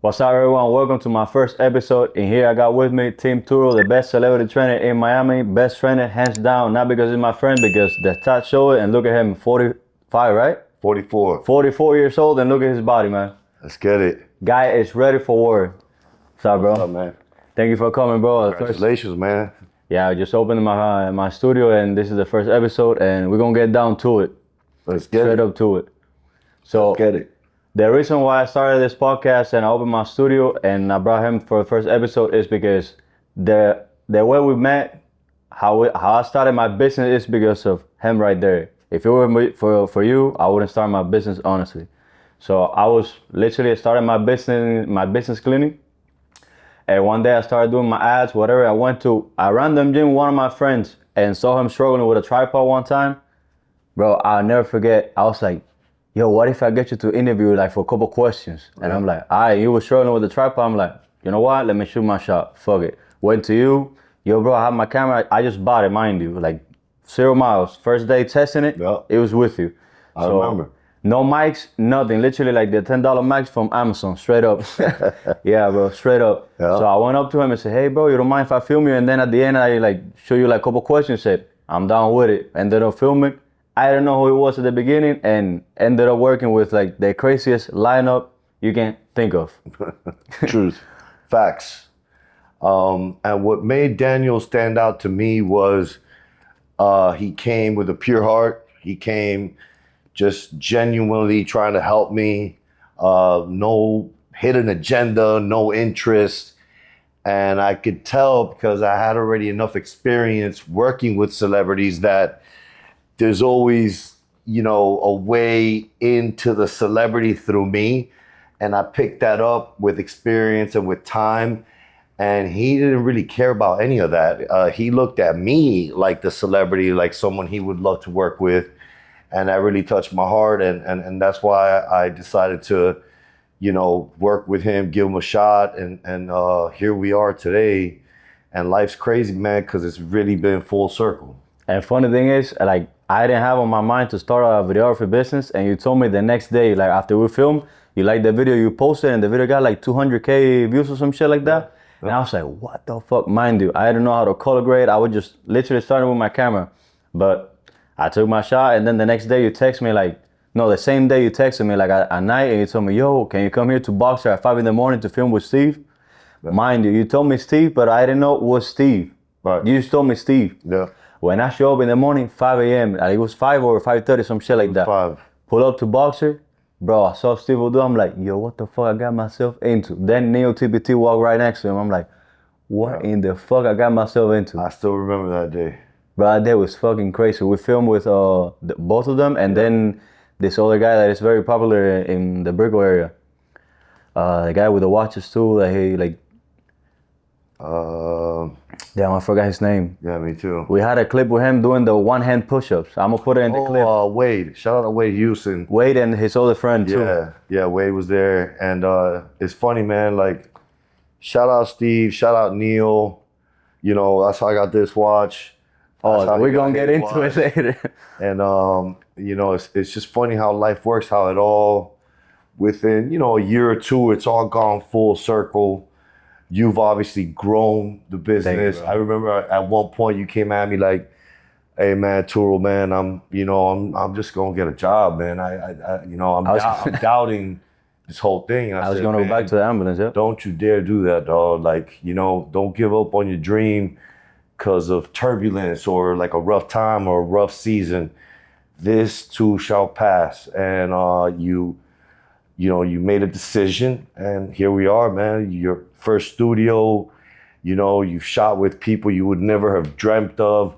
What's up, everyone? Welcome to my first episode. And here I got with me TeamTuro, the best celebrity trainer in Miami. Best trainer, hands down. Not because he's my friend, because the stats show it. And look at him, 45, right? 44. 44 years old, and look at his body, man. Let's get it. Guy is ready for war. What's up, bro? What's up, man? Thank you for coming, bro. Congratulations, man. Yeah, I just opened my studio, and this is the first episode, and we're gonna get down to it. Let's get Straight it. up to it. So Let's get it. the reason why I started this podcast and I opened my studio and I brought him for the first episode is because the way we met, how I started my business is because of him right there. If it were for you, I wouldn't start my business, honestly. So I was literally starting my business clinic. And one day I started doing my ads, whatever. I went to a random gym with one of my friends and saw him struggling with a tripod one time. Bro, I'll never forget. I was like, yo, what if I get you to interview like for a couple questions? And I'm like, all right, you were struggling with the tripod. I'm like, you know what? Let me shoot my shot. Fuck it. Went to you. Yo, bro, I have my camera. I just bought it, mind you. Like 0 miles. First day testing it, Yeah. it was with you. I remember. No mics, nothing. Literally like the $10 mics from Amazon, straight up. Yeah, bro, straight up. Yeah. So I went up to him and said, hey, bro, you don't mind if I film you? And then at the end, I like show you like a couple questions. Said, I'm down with it. Ended up filming. I didn't know who he was at the beginning and ended up working with like the craziest lineup you can think of. Truth. Facts. And what made Daniel stand out to me was he came with a pure heart. He came just genuinely trying to help me. No hidden agenda, no interest. And I could tell because I had already enough experience working with celebrities that there's always, a way into the celebrity through me. And I picked that up with experience and with time. And he didn't really care about any of that. He looked at me like the celebrity, like someone he would love to work with. And that really touched my heart. And that's why I decided to, work with him, give him a shot. And here we are today. And life's crazy, man, because it's really been full circle. And funny thing is, like, I didn't have on my mind to start a videography business. And you told me the next day, like after we filmed, you liked the video you posted and the video got like 200K views or some shit like that. And I was like, what the fuck? Mind you, I didn't know how to color grade. I would just literally start with my camera. But I took my shot, and then the next day you text me the same day you texted me like at night, and you told me, yo, can you come here to Boxer at 5 a.m. to film with Steve? Mind you told me Steve, but I didn't know it was Steve. Right. You just told me Steve. Yeah. When I show up in the morning, 5 a.m., it was 5 or 5:30, some shit like that. 5. Pull up to Boxer. Bro, I saw Steve do. I'm like, yo, what the fuck I got myself into? Then Neo TPT walked right next to him. I'm like, what in the fuck I got myself into? I still remember that day. Bro, that day was fucking crazy. We filmed with both of them, and then this other guy that is very popular in the Brickell area. The guy with the watches too. Damn, I forgot his name. Yeah, me too. We had a clip with him doing the one-hand push-ups. I'm gonna put it in the clip. Wade. Shout out to Wade Houston. Wade and his other friend too. Yeah, Wade was there. And it's funny, man, like, shout out Steve, shout out Neil. That's how I got this watch. Oh, we're gonna get into it later. And, it's just funny how life works, how it all, within, a year or two, it's all gone full circle. You've obviously grown the business. You, I remember at one point you came at me like, hey man, Turo, man, I'm just gonna get a job, man. I'm doubting this whole thing. And I was gonna go back to the ambulance, yeah. Don't you dare do that, dog. Like, don't give up on your dream because of turbulence or like a rough time or a rough season. This too shall pass. And you made a decision, and here we are, man. Your first studio, you've shot with people you would never have dreamt of,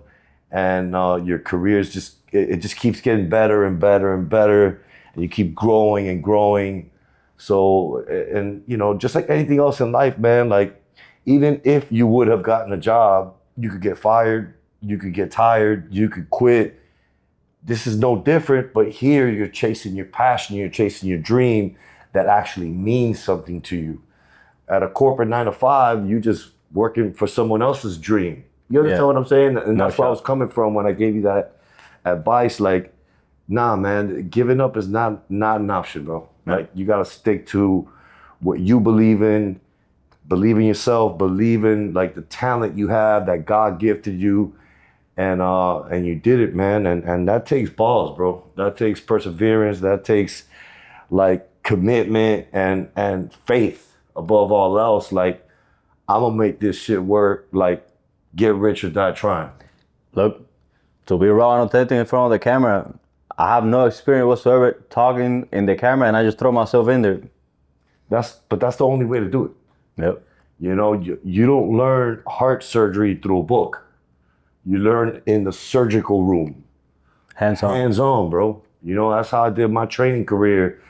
and your career is just keeps getting better and better and better, and you keep growing and growing. So, and just like anything else in life, man, like even if you would have gotten a job, you could get fired, you could get tired, you could quit. This is no different, but here you're chasing your passion, you're chasing your dream that actually means something to you. At a corporate 9 to 5, you just working for someone else's dream. You understand what I'm saying? And that's where I was coming from when I gave you that advice. Like, nah, man, giving up is not an option, bro. Like, you gotta stick to what you believe in yourself, believe in like the talent you have that God gifted you, and you did it, man. And that takes balls, bro. That takes perseverance. That takes like commitment and faith above all else. Like, I'm gonna make this shit work. Like, get rich or die trying. Look, to be raw and authentic in front of the camera, I have no experience whatsoever talking in the camera, and I just throw myself in there. But that's the only way to do it. Yep. You know, you don't learn heart surgery through a book. You learn in the surgical room. Hands on. Hands on, bro. You know, that's how I did my training career.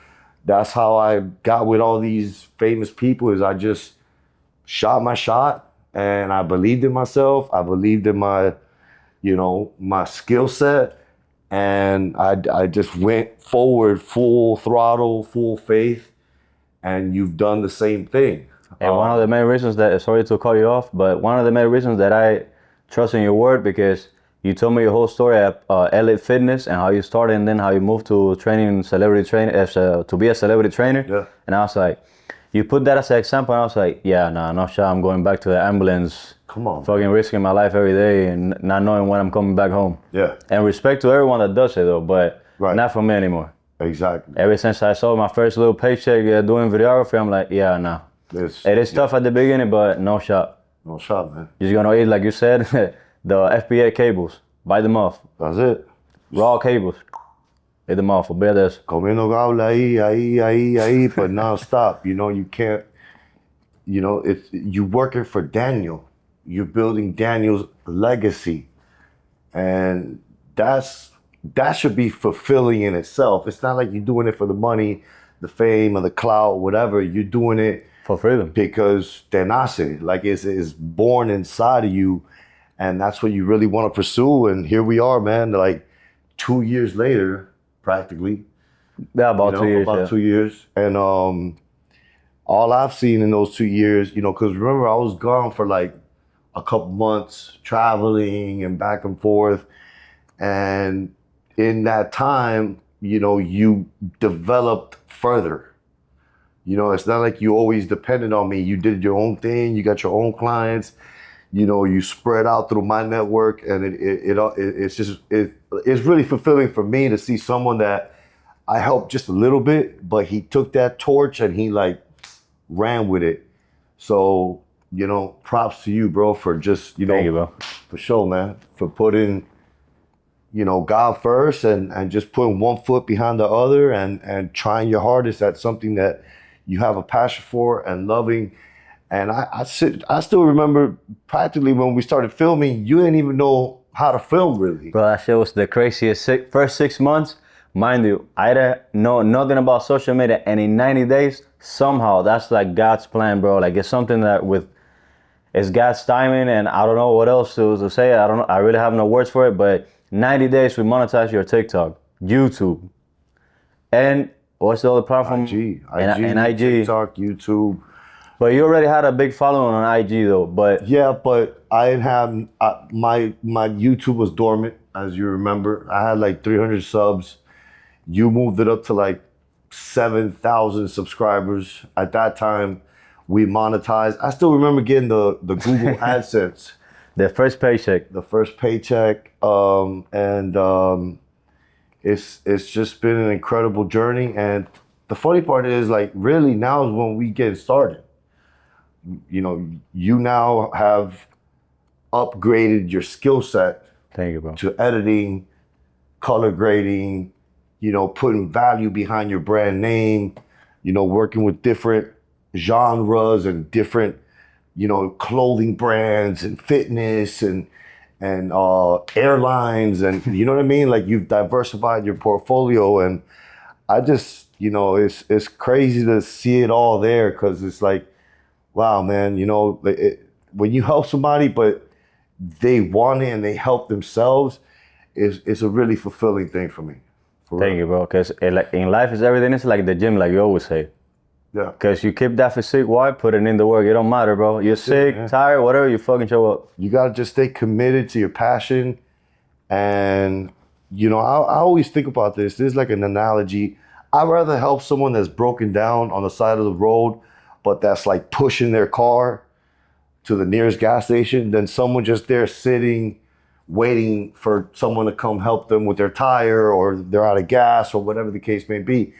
That's how I got with all these famous people, is I just shot my shot, and I believed in myself. I believed in my, my skill set. And I just went forward, full throttle, full faith. And you've done the same thing. And one of the main reasons that, sorry to cut you off, but one of the main reasons that I trust in your word, because you told me your whole story at Elite Fitness and how you started, and then how you moved to training celebrity trainer, to be a celebrity trainer. Yeah. And I was like, you put that as an example, and I was like, yeah, nah, no shot, I'm going back to the ambulance. Come on. Fucking risking my life every day and not knowing when I'm coming back home. Yeah. And respect to everyone that does it though, but Right. not for me anymore. Exactly. Ever since I saw my first little paycheck doing videography, I'm like, yeah, nah. It is tough at the beginning, but no shot. No shot, man. You're gonna eat, like you said, the FBA cables. Bite them off. That's it. Raw cables. Eat them off. Olvídate de eso. Comiendo gable ahí, but non-stop. You know, you can't, you're working for Daniel. You're building Daniel's legacy. And that should be fulfilling in itself. It's not like you're doing it for the money, the fame, or the clout, whatever. You're doing it For freedom. because te nace, like it's born inside of you, and that's what you really want to pursue. And here we are, man, like 2 years later, practically. Yeah, about 2 years. About Yeah. 2 years. And all I've seen in those 2 years, because remember, I was gone for like a couple months traveling and back and forth. And in that time, you developed further. It's not like you always depended on me. You did your own thing. You got your own clients. You spread out through my network, and it's really fulfilling for me to see someone that I helped just a little bit, but he took that torch and he like ran with it. So, props to you, bro, for just, Thank you, bro. for sure, man, for putting, God first and just putting one foot behind the other and trying your hardest at something that you have a passion for and loving. And I still remember practically when we started filming, you didn't even know how to film really. Bro, that shit was the craziest first 6 months. Mind you, I didn't know nothing about social media, and in 90 days, somehow, that's like God's plan, bro. Like, it's something that it's God's timing, and I don't know what else to say. I don't know. I really have no words for it, but 90 days we monetize your TikTok, YouTube, and what's the other platform? IG, and IG. TikTok, YouTube. But you already had a big following on IG though. But yeah, but I didn't have my YouTube was dormant, as you remember. I had like 300 subs. You moved it up to like 7,000 subscribers. At that time, we monetized. I still remember getting the Google AdSense. The first paycheck. It's just been an incredible journey. And the funny part is, like, really now is when we get started. You now have upgraded your skill set. Thank you, bro. To editing, color grading, putting value behind your brand name, working with different genres and different, clothing brands and fitness and airlines, and you know what I mean? Like, you've diversified your portfolio, and I just, it's crazy to see it all there, because it's like, wow, man, when you help somebody, but they want it and they help themselves, it's a really fulfilling thing for me. Thank you, bro. Because in life is everything. It's like the gym, like you always say. Yeah. Because you keep that physique, why? Put it in the work. It don't matter, bro. You're sick, tired, whatever, you fucking show up. You got to just stay committed to your passion. And, I always think about this. This is like an analogy. I'd rather help someone that's broken down on the side of the road but that's like pushing their car to the nearest gas station, then someone just there sitting, waiting for someone to come help them with their tire, or they're out of gas, or whatever the case may be.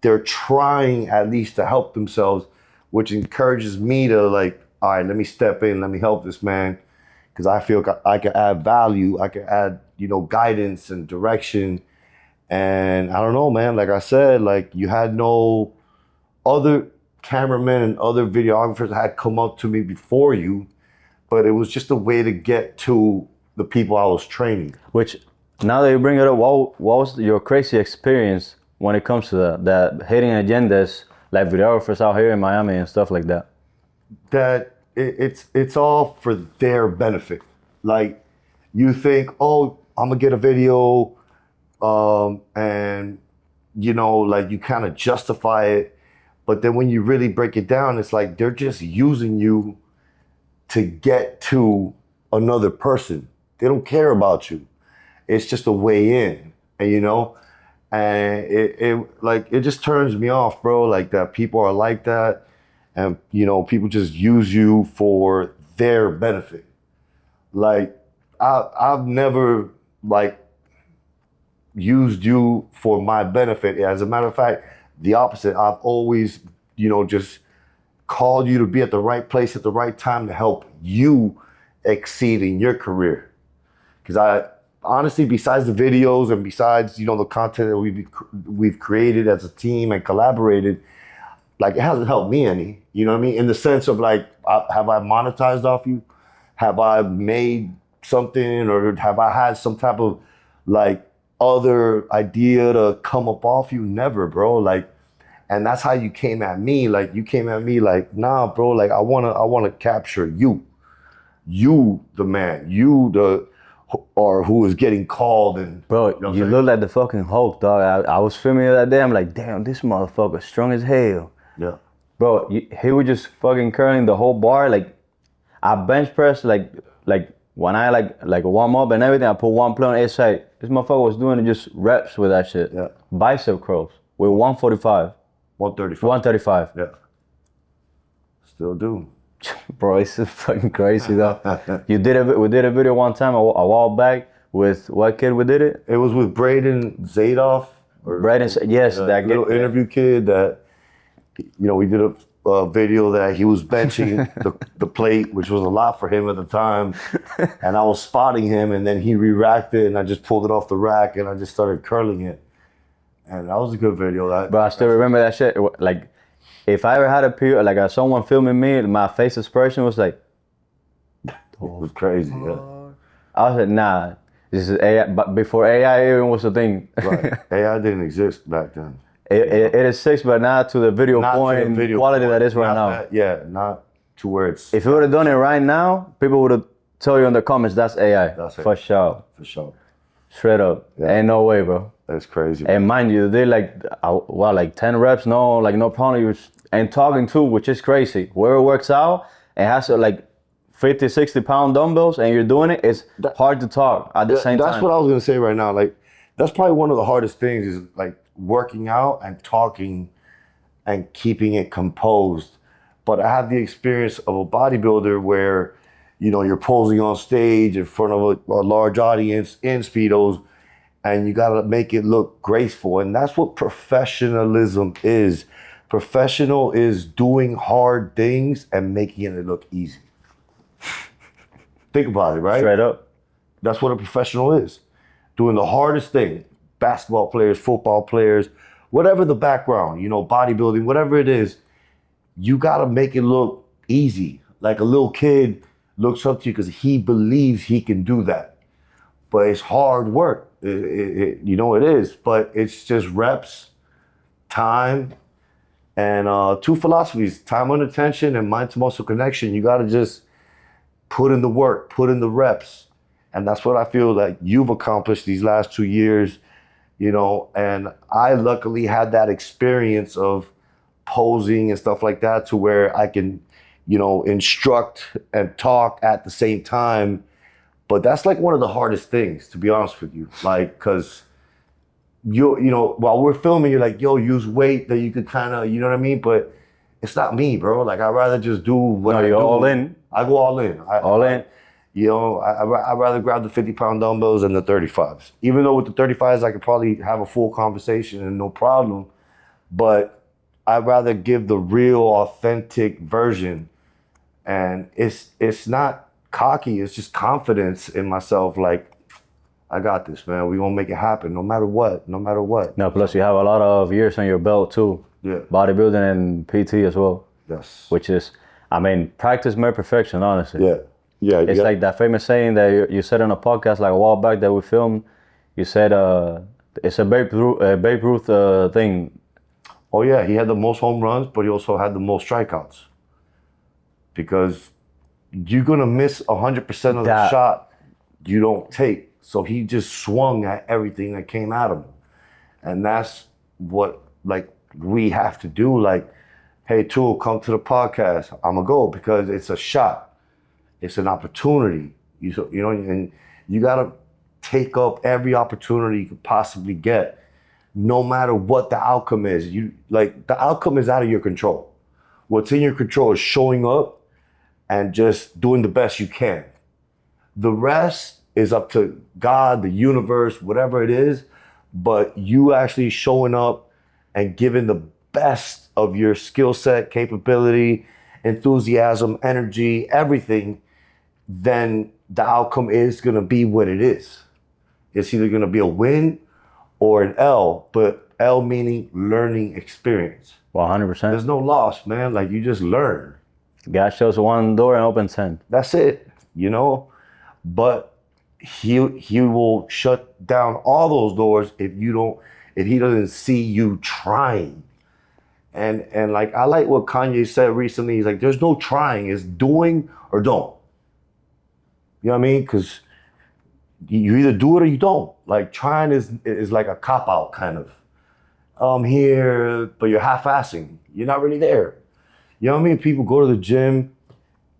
They're trying at least to help themselves, which encourages me to like, all right, let me step in, let me help this man, because I feel I can add value, I can add, guidance and direction. And I don't know, man, like I said, like you had no other cameramen and other videographers had come up to me before you, but it was just a way to get to the people I was training. Which, now that you bring it up, what was your crazy experience when it comes to that hitting agendas, like videographers out here in Miami and stuff like that? That it's all for their benefit. Like you think, oh, I'm gonna get a video, and like you kind of justify it. But then when you really break it down, it's like they're just using you to get to another person. They don't care about you. It's just a way in, and it just turns me off, bro. Like that people are like that, and people just use you for their benefit. Like I've never like used you for my benefit. As a matter of fact, the opposite. I've always, just called you to be at the right place at the right time to help you exceed in your career. Because I honestly, besides the videos and besides, the content that we've created as a team and collaborated, like it hasn't helped me any, you know what I mean? In the sense of like, have I monetized off you? Have I made something, or have I had some type of like other idea to come up off you? Never, bro. Like, and that's how you came at me. Like you came at me like, nah, bro, like I wanna capture you. You the man. You or who is getting called. And bro, you look like the fucking Hulk, dog. I was filming you that day. I'm like, damn, this motherfucker strong as hell. Yeah. Bro, he was just fucking curling the whole bar. Like I bench press like when I like warm up and everything, I put one plate on each side. This motherfucker was doing just reps with that shit. Yeah. Bicep curls with 145. 135. 135. Yeah. Still do. Bro, it's just fucking crazy though. We did a video one time a while back with what kid we did it? It was with Braden Zadoff. Braden, yes, that little interview kid that, we did a video that he was benching the plate, which was a lot for him at the time. And I was spotting him, and then he re-racked it, and I just pulled it off the rack, and I just started curling it. And that was a good video. But I still remember that shit. Like, if I ever had someone filming me, my face expression was like, it was crazy. Yeah. I was like, nah, this is AI. But before AI even was a thing. Right. AI didn't exist back then. It is six, but not to the video point quality that is right now. Not to where it's. If you would have done it right now, people would have told you in the comments that's AI. That's for sure. For sure. Straight up. Yeah. Ain't no way, bro. That's crazy. Bro. And mind you, they like 10 reps, no problem. And talking too, which is crazy. Whoever it works out and has like 50, 60 pound dumbbells and you're doing it, it's hard to talk at the same time. That's what I was gonna say right now. Like, that's probably one of the hardest things is like working out and talking and keeping it composed. But I have the experience of a bodybuilder where, you're posing on stage in front of a large audience in Speedos, and you gotta make it look graceful. And that's what professionalism is. Professional is doing hard things and making it look easy. Think about it, right? Straight up. That's what a professional is. Doing the hardest thing. Basketball players, football players, whatever the background, bodybuilding, whatever it is, you gotta make it look easy. Like a little kid looks up to you because he believes he can do that. But it's hard work. It is. But it's just reps, time, and two philosophies: time under tension and mind to muscle connection. You gotta just put in the work, put in the reps. And that's what I feel like you've accomplished these last 2 years, and I luckily had that experience of posing and stuff like that to where I can, instruct and talk at the same time. But that's like one of the hardest things, to be honest with you. Like, cause while we're filming, you're like, yo, use weight that you could kind of, you know what I mean? But it's not me, bro. Like I'd rather just do what No, I you're do. all in. I go all in. All in. You know, I'd rather grab the 50-pound dumbbells than the 35s. Even though with the 35s, I could probably have a full conversation and no problem. But I'd rather give the real, authentic version. And it's not cocky. It's just confidence in myself. Like, I got this, man. We're going to make it happen no matter what. No matter what. No, plus you have a lot of years on your belt too. Yeah. Bodybuilding and PT as well. Yes. Which is, I mean, practice makes perfection, honestly. Yeah. Yeah. It's like that famous saying that you said on a podcast like a while back that we filmed. You said it's a Babe Ruth thing. Oh, yeah. He had the most home runs, but he also had the most strikeouts. Because you're going to miss 100% of the shot you don't take. So he just swung at everything that came at him. And that's what, like, we have to do. Like, hey, Tool, come to the podcast. I'm going to go because it's a shot. It's an opportunity. You know, and you got to take up every opportunity you could possibly get, no matter what the outcome is. The outcome is out of your control. What's in your control is showing up and just doing the best you can. The rest is up to God, the universe, whatever it is, but you actually showing up and giving the best of your skill set, capability, enthusiasm, energy, everything, then the outcome is going to be what it is. It's either going to be a win or an L, but L meaning learning experience. 100%. There's no loss, man. Like, you just learn. God shows one door and opens 10. That's it, you know? But he will shut down all those doors if he doesn't see you trying. And like, I like what Kanye said recently. He's like, there's no trying, it's doing or don't. You know what I mean? Because you either do it or you don't. Like, trying is like a cop-out kind of. I'm here, but you're half-assing. You're not really there. You know what I mean? People go to the gym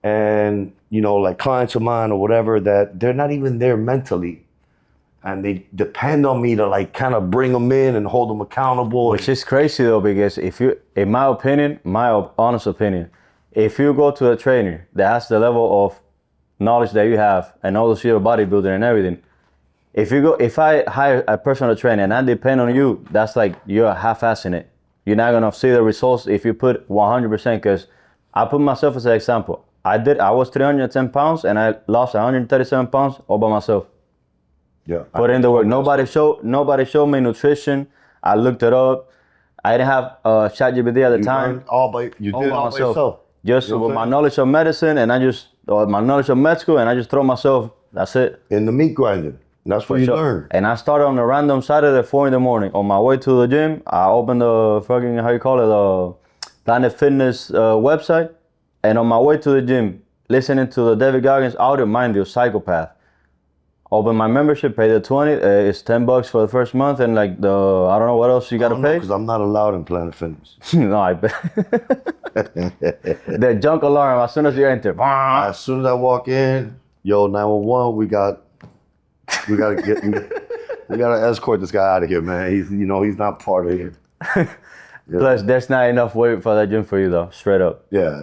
and, you know, like clients of mine or whatever, that they're not even there mentally. And they depend on me to like kind of bring them in and hold them accountable. Which is crazy though, because if you, in my opinion, my honest opinion, if you go to a trainer that has the level of knowledge that you have and all the shit of bodybuilding and everything, if I hire a personal trainer and I depend on you, that's like you're half-assing it. You're not gonna see the results if you put 100%. Because I put myself as an example. I was 310 pounds and I lost 137 pounds all by myself. Yeah. Put in the work. Nobody showed me nutrition. I looked it up. I didn't have ChatGPT at the time. You did it all by yourself. Just with my knowledge of medicine and my knowledge of med school, and I just throw myself. That's it. In the meat grinding. That's what you learn. And I started on a random Saturday at 4 a.m. On my way to the gym, I opened the fucking, the Planet Fitness website. And on my way to the gym, listening to the David Goggins audio, mind you, Psychopath. Open my membership, pay the 20. It's $10 for the first month, and like I don't know what else you gotta pay. Because I'm not allowed in Planet Fitness. No, I bet. The junk alarm as soon as you enter. As soon as I walk in, 911, we gotta escort this guy out of here, man. He's not part of here. Yeah. Plus, there's not enough weight for that gym for you though, straight up. Yeah,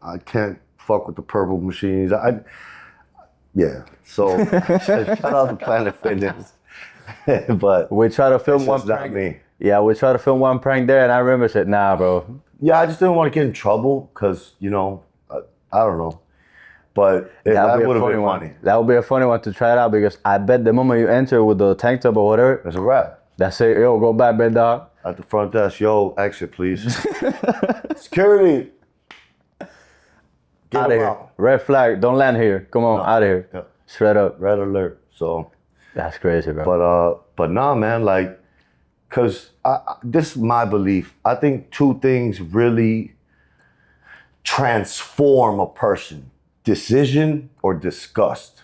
I can't fuck with the purple machines. Yeah, so shout out to Planet Fitness. But we try to film one prank. Me. Yeah, we try to film one prank there, and I remember I said, nah, bro. Yeah, I just didn't want to get in trouble because, I don't know. But that would have been funny. That would be a funny one to try it out, because I bet the moment you enter with the tank top or whatever, it's a wrap. That's it. Yo, go back, bed dog. At the front desk, exit, please. Security. Get out of here. Out. Red flag. Don't land here. Come on, out of here. Yeah. Straight up. Red alert. So. That's crazy, bro. But nah, man. Like, cause this is my belief. I think two things really transform a person: decision or disgust.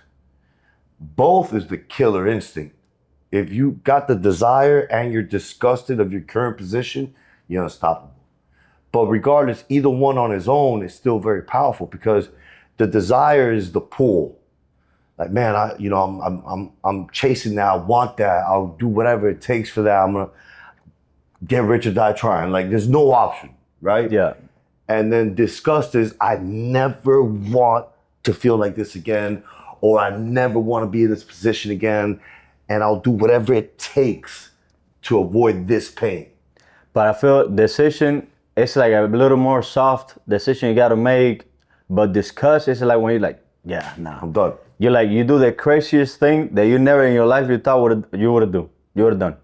Both is the killer instinct. If you got the desire and you're disgusted of your current position, you're unstoppable. But regardless, either one on its own is still very powerful, because the desire is the pull. Like, man, I'm chasing that. I want that. I'll do whatever it takes for that. I'm gonna get rich or die trying. Like, there's no option. right? Yeah. And then disgust is, I never want to feel like this again, or I never want to be in this position again, and I'll do whatever it takes to avoid this pain. But I feel decision it's like a little more soft decision you gotta make. But discuss is like when you're like, yeah, nah. I'm done. You like you do the craziest thing that you never in your life you thought you would do. You would have done.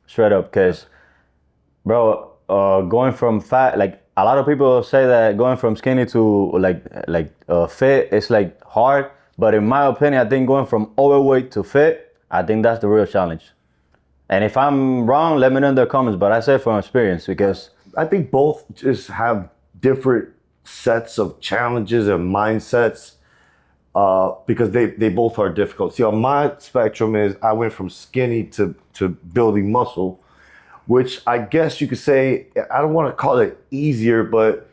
Straight up, cause bro, going from fat, like a lot of people say that going from skinny to fit is like hard. But in my opinion, I think going from overweight to fit, I think that's the real challenge. And if I'm wrong, let me know in the comments. But I say from experience because I think both just have different sets of challenges and mindsets because they both are difficult. See, on my spectrum is I went from skinny to building muscle, which I guess you could say, I don't want to call it easier, but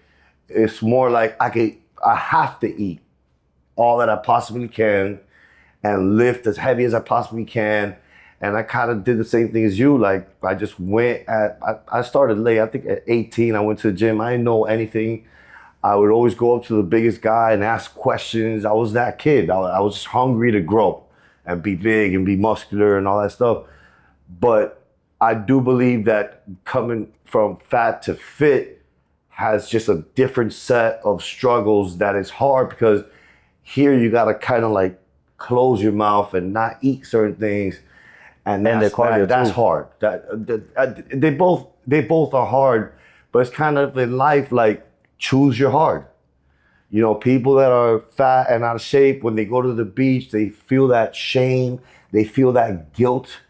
it's more like I have to eat all that I possibly can and lift as heavy as I possibly can. And I kind of did the same thing as you. Like I just I started late. I think at 18, I went to the gym. I didn't know anything. I would always go up to the biggest guy and ask questions. I was that kid. I was just hungry to grow and be big and be muscular and all that stuff. But I do believe that coming from fat to fit has just a different set of struggles that is hard because here you got to kind of like close your mouth and not eat certain things. And that's hard. They both are hard, but it's kind of in life like choose your hard. You know, people that are fat and out of shape, when they go to the beach, they feel that shame, they feel that guilt,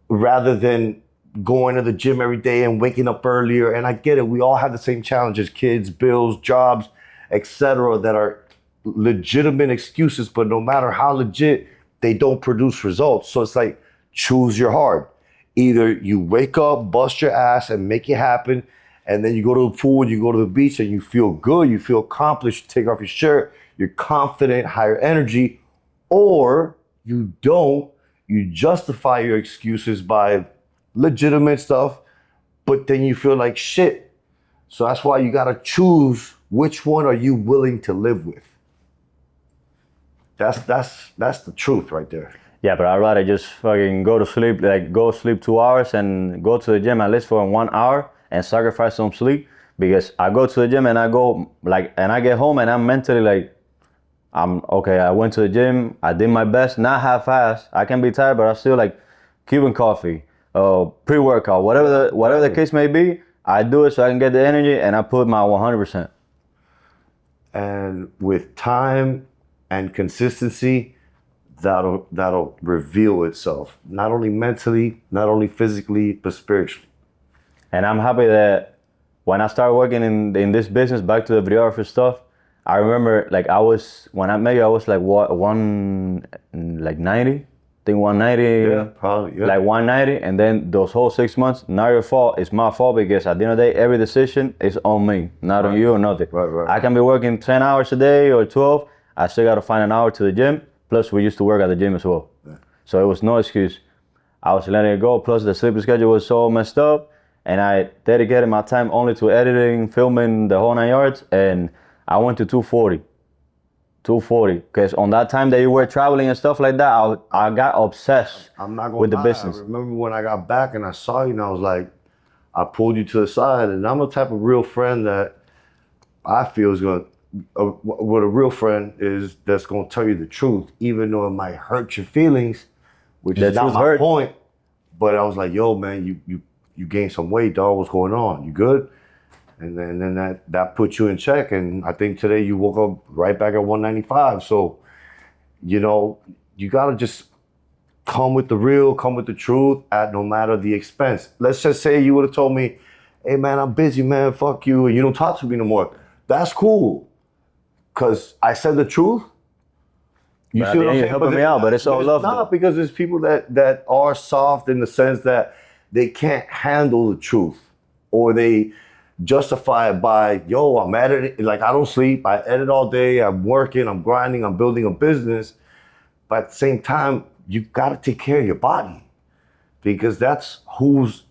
rather than going to the gym every day and waking up earlier. And I get it, we all have the same challenges, kids, bills, jobs, etc., that are legitimate excuses, but no matter how legit, they don't produce results. So it's like, choose your hard. Either you wake up, bust your ass and make it happen, and then you go to the pool, you go to the beach and you feel good, you feel accomplished, you take off your shirt, you're confident, higher energy, or you don't, you justify your excuses by legitimate stuff, but then you feel like shit. So that's why you gotta choose which one are you willing to live with. That's the truth right there. yeah, but I'd rather just fucking go to sleep, like go sleep 2 hours and go to the gym at least for 1 hour and sacrifice some sleep because I go to the gym and I go like, and I get home and I'm mentally like, I'm okay. I went to the gym. I did my best, not half-assed. I can be tired, but I still like Cuban coffee, pre-workout, whatever the case may be. I do it so I can get the energy and I put my 100%. And with time and consistency, that'll reveal itself, not only mentally, not only physically, but spiritually. And I'm happy that when I started working in this business, back to the videography stuff, I remember like when I met you, I was like what 90, I think 190. Yeah, probably. Yeah. Like 190, and then those whole 6 months, not your fault. It's my fault because at the end of the day, every decision is on me, not on you or nothing. Right. I can be working 10 hours a day or 12. I still got to find an hour to the gym. Plus, we used to work at the gym as well. Yeah. So it was no excuse. I was letting it go. Plus, the sleeping schedule was so messed up. And I dedicated my time only to editing, filming, the whole 9 yards. And I went to 240. Because on that time that you were traveling and stuff like that, I got obsessed with the business. I remember when I got back and I saw you and I was like, I pulled you to the side. And I'm the type of real friend that I feel is going to, what a real friend is, that's going to tell you the truth, even though it might hurt your feelings, which is not my point. But I was like, yo, man, you gained some weight, dog. What's going on? You good? And then that put you in check. And I think today you woke up right back at 195. So, you know, you got to just come with the real, come with the truth at no matter the expense. Let's just say you would have told me, hey, man, I'm busy, man. Fuck you. And you don't talk to me no more. That's cool. Because I said the truth. You see what I'm saying? Helping me out, but it's all love. Not because there's people that are soft in the sense that they can't handle the truth, or they justify it by, yo, I'm editing, like I don't sleep, I edit all day, I'm working, I'm grinding, I'm building a business. But at the same time, you gotta take care of your body, because that's who's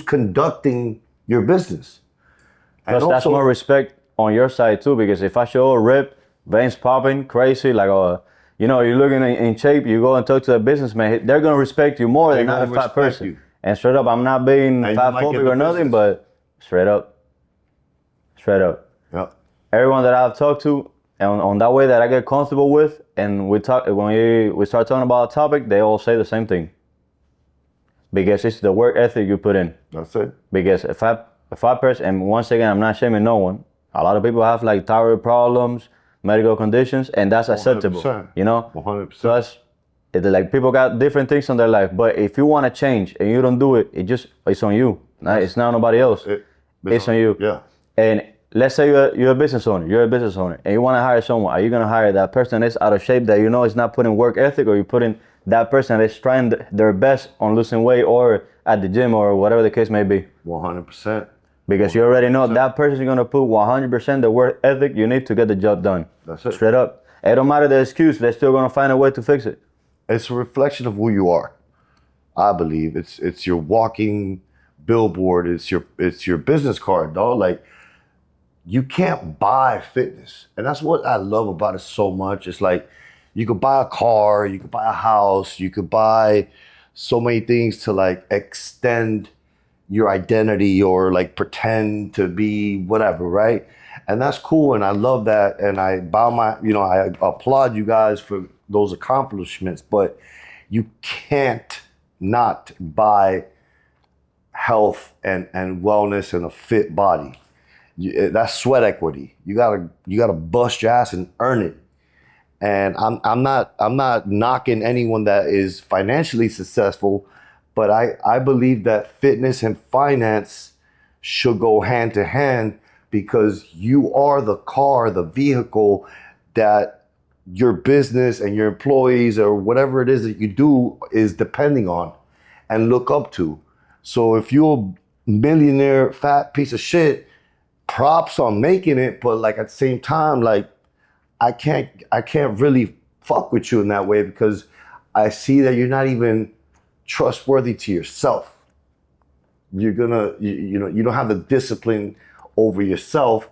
conducting your business. And Plus, that's also, more respect on your side too, because if I show a rip, veins popping, crazy, like you're looking in shape, you go and talk to a businessman, they're gonna respect you more than not a fat person. you. And straight up, I'm not being And you fat might get phobic the or nothing, business. but straight up. Yeah. Everyone that I've talked to, and on that way that I get comfortable with, and we talk when we start talking about a topic, they all say the same thing. Because it's the work ethic you put in. That's it. Because if I person, and once again, I'm not shaming no one. A lot of people have like thyroid problems, medical conditions, and that's acceptable. 100%. You know, 100%. so it's like people got different things in their life. But if you want to change and you don't do it, it's on you. It's not nobody else. It's on you. Yeah. And let's say you're a business owner. You're a business owner, and you want to hire someone. Are you gonna hire that person that's out of shape that you know is not putting work ethic, or you putting that person that's trying their best on losing weight or at the gym or whatever the case may be? 100%. Because you already know that person is gonna put 100% the work ethic you need to get the job done. That's it. Straight up. It don't matter the excuse. They're still gonna find a way to fix it. It's a reflection of who you are. I believe it's your walking billboard. It's your business card, dog. Like, you can't buy fitness, and that's what I love about it so much. It's like you could buy a car, you could buy a house, you could buy so many things to like extend your identity or like pretend to be whatever, right? And that's cool, and I love that, and I I applaud you guys for those accomplishments, but you can't not buy health and wellness and a fit body. That's sweat equity. You gotta bust your ass and earn it. And I'm not knocking anyone that is financially successful, but I believe that fitness and finance should go hand to hand, because you are the car, the vehicle that your business and your employees or whatever it is that you do is depending on and look up to. So if you're a millionaire fat piece of shit, props on making it, but like at the same time, like I can't really fuck with you in that way, because I see that you're not even trustworthy to yourself. You're gonna you don't have the discipline over yourself,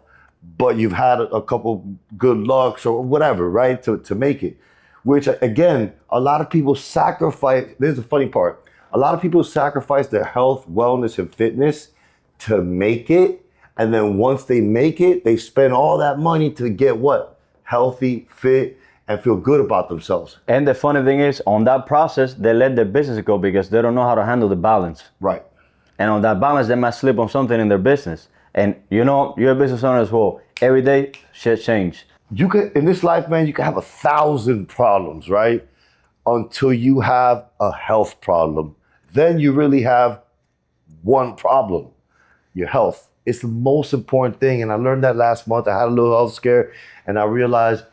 but you've had a couple good lucks or whatever, right, to make it. Which again, a lot of people sacrifice. There's the funny part. A lot of people sacrifice their health, wellness, and fitness to make it. And then once they make it, they spend all that money to get what? Healthy, fit, and feel good about themselves. And the funny thing is, on that process, they let their business go because they don't know how to handle the balance. Right. And on that balance, they might slip on something in their business. And you're a business owner as well. Every day, shit change. You can, in this life, man, you can have 1,000 problems, right? Until you have a health problem. Then you really have one problem, your health. It's the most important thing. And I learned that last month. I had a little health scare, and I realized,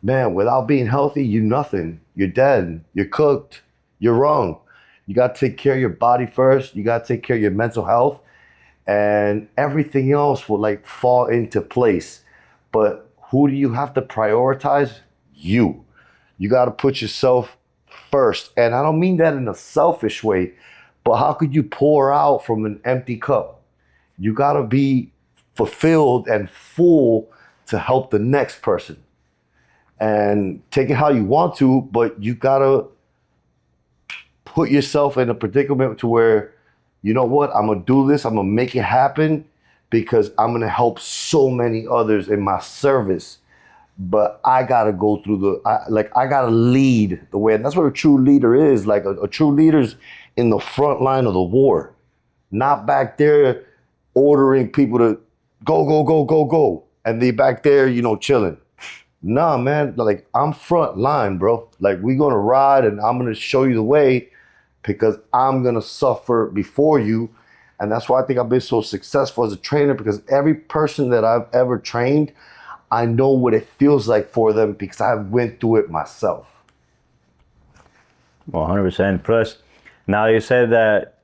man, without being healthy, you're nothing. You're dead. You're cooked. You're wrong. You got to take care of your body first. You got to take care of your mental health, and everything else will like fall into place. But who do you have to prioritize? You. You got to put yourself first. And I don't mean that in a selfish way, but how could you pour out from an empty cup? You got to be fulfilled and full to help the next person. And take it how you want to, but you got to put yourself in a predicament to where, you know what, I'm going to do this, I'm going to make it happen, because I'm going to help so many others in my service. But I got to go through I got to lead the way. And that's what a true leader is. Like a true leader's in the front line of the war, not back there ordering people to go, go, go, go, go. And they back there, chilling. Nah, man, like I'm front line, bro. Like we're going to ride, and I'm going to show you the way, because I'm going to suffer before you. And that's why I think I've been so successful as a trainer, because every person that I've ever trained, I know what it feels like for them, because I went through it myself. 100%. Plus, now you said that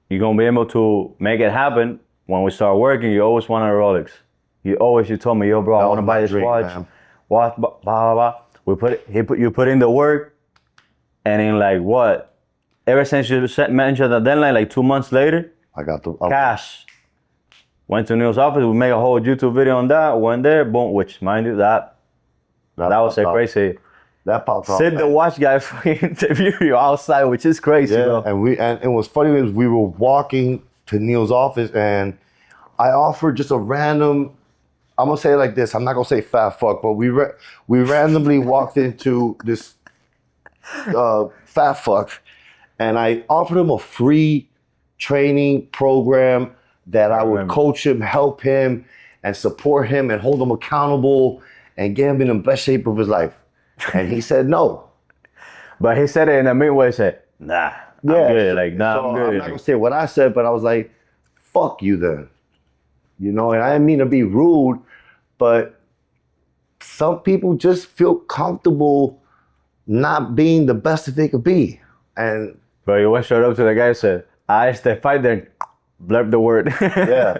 you're going to be able to make it happen. When we start working, you always wanted a Rolex. You told me, yo, bro, I want to buy this watch. Man. What, blah, blah, blah. You put in the work, and in like what? Ever since you mentioned the deadline, like 2 months later, I got the cash. Went to Neil's office. We make a whole YouTube video on that. Went there, boom. Which, mind you, that was a crazy. That popped off. Sit the watch guy fucking interview you outside, which is crazy, bro. And it was funny is we were walking to Neil's office and I offered just a random. I'm gonna say it like this. I'm not gonna say fat fuck, but we randomly walked into this fat fuck, and I offered him a free training program that I would coach him, help him, and support him, and hold him accountable, and get him in the best shape of his life. And he said no. But he said it in a mean way. He said, "Nah, I'm good." Like, nah, so I'm good. I'm not gonna say what I said, but I was like, "Fuck you, then." You know, and I didn't mean to be rude, but some people just feel comfortable not being the best that they could be. And But you went straight up to the guy and said, "I step fight there." Blurb the word. yeah.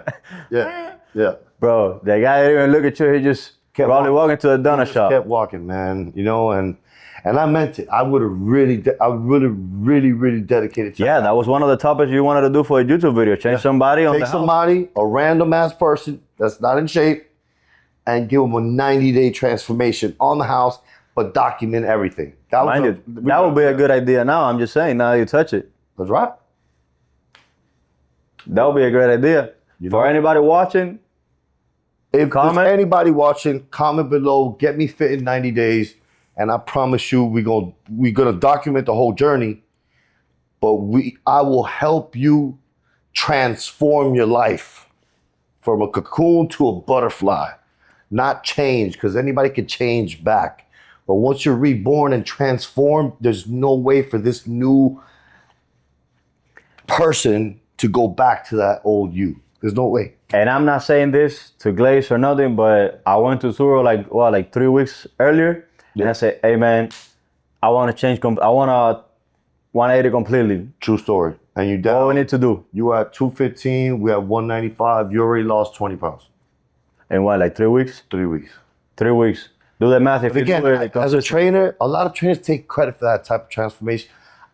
Bro, the guy didn't even look at you. He just Kept probably walking to the donut Just shop. kept walking, man. You know, and I meant it. I would have really dedicated. Yeah, that was one of the topics you wanted to do for a YouTube video. Change somebody on the Take house. somebody, a random ass person that's not in shape, and give them a 90-day transformation on the house, but document everything. That would be a good idea now. I'm just saying, now you touch it. That's right. That would be a great idea. For anybody watching, if comment. there's anybody watching, comment below, get me fit in 90 days, and I promise you we're gonna document the whole journey, but I will help you transform your life from a cocoon to a butterfly. Not change, because anybody can change back. But once you're reborn and transformed, there's no way for this new person to go back to that old you. There's no way. And I'm not saying this to glaze or nothing, but I went to Turo like 3 weeks earlier, and I said, "Hey man, I want to change. I want to 180 completely." True story. And you down. What we need to do? You were at 215. We at 195. You already lost 20 pounds. In what, like 3 weeks? 3 weeks. 3 weeks. Do the math. If But again, you do it, as a trainer, a lot of trainers take credit for that type of transformation.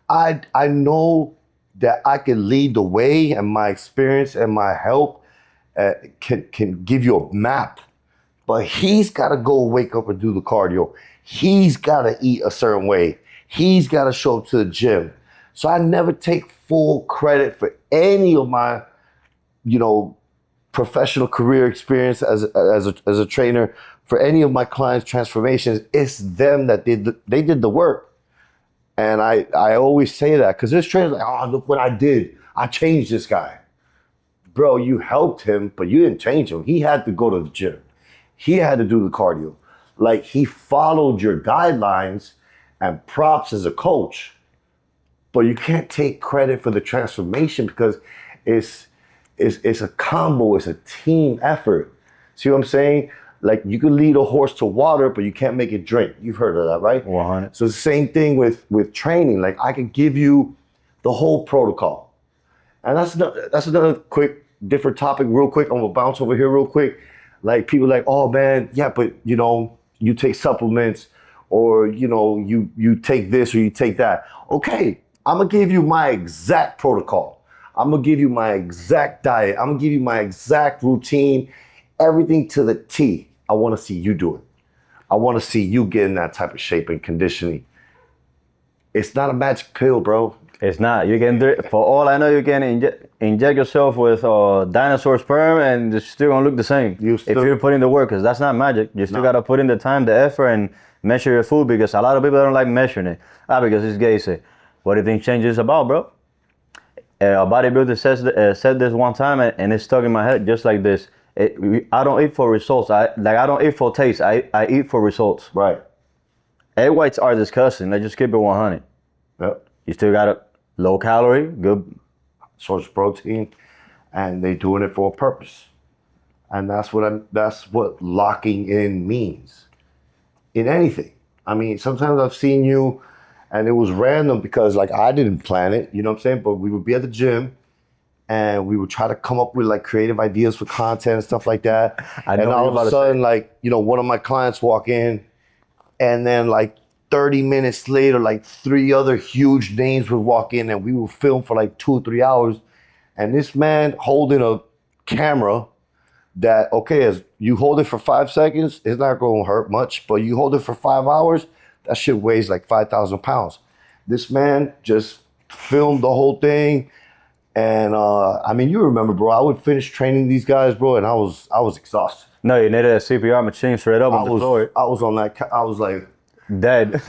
I know that I can lead the way, and my experience and my help can give you a map. But he's got to go wake up and do the cardio. He's got to eat a certain way. He's got to show up to the gym. So I never take full credit for any of my, professional career experience as a trainer. For any of my clients' transformations, it's them that they did the work. And I always say that because this trainer's like, "Oh, look what I did. I changed this guy." Bro, you helped him, but you didn't change him. He had to go to the gym. He had to do the cardio. Like, he followed your guidelines, and props as a coach. But you can't take credit for the transformation because it's a combo. It's a team effort. See what I'm saying? Like, you can lead a horse to water, but you can't make it drink. You've heard of that, right? 100. So it's the same thing with training. Like, I can give you the whole protocol. And that's another quick, different topic real quick. I'm gonna bounce over here real quick. Like, people like, "Oh man, yeah, but you take supplements, or you take this or you take that." Okay, I'm gonna give you my exact protocol. I'm gonna give you my exact diet. I'm gonna give you my exact routine, everything to the T. I wanna see you do it. I wanna see you get in that type of shape and conditioning. It's not a magic pill, bro. It's not. You can do it. For all I know, you can inject yourself with dinosaur sperm, and it's still gonna look the same. If you're putting the work, because that's not magic. You still gotta put in the time, the effort, and measure your food. Because a lot of people don't like measuring it. Because it's gay. Say, what do you think change is about, bro? A bodybuilder said this one time, and it's stuck in my head just like this. I don't eat for results. I don't eat for taste. I eat for results. Right. Egg whites are disgusting. Let's just keep it 100. Yep. You still got a low calorie, good source of protein, and they doing it for a purpose. And that's what locking in means in anything. I mean, sometimes I've seen you and it was random because like I didn't plan it, you know what I'm saying? But we would be at the gym and we would try to come up with like creative ideas for content and stuff like that. And all of a sudden, like, one of my clients walk in and then like 30 minutes later, like 3 other huge names would walk in and we would film for like 2 or 3 hours. And this man holding a camera that, okay, as you hold it for 5 seconds, it's not going to hurt much, but you hold it for 5 hours, that shit weighs like 5,000 pounds. This man just filmed the whole thing. And I mean, you remember, bro, I would finish training these guys, bro, and I was exhausted. No, you needed a CPR machine straight up on the floor. I was on that, I was like, Dead.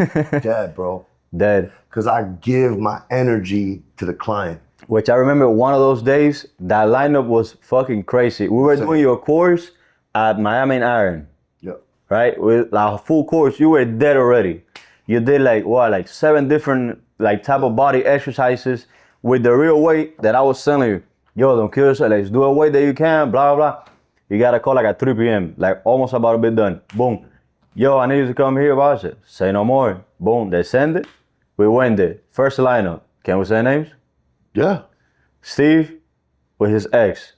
dead, bro. Dead. Because I give my energy to the client. Which I remember one of those days, that lineup was fucking crazy. We were doing your course at Miami and Iron. Yep. Right? With a full course, you were dead already. You did like 7 different type of body exercises with the real weight that I was telling you. Yo, don't kill yourself. Let's do a weight that you can, blah, blah, blah. You got a call like at 3 p.m. Like almost about to be done. Boom. Yo, I need you to come here, watch it. Say no more. Boom. They send it. We went there. First lineup. Can we say names? Yeah. Steve with his ex.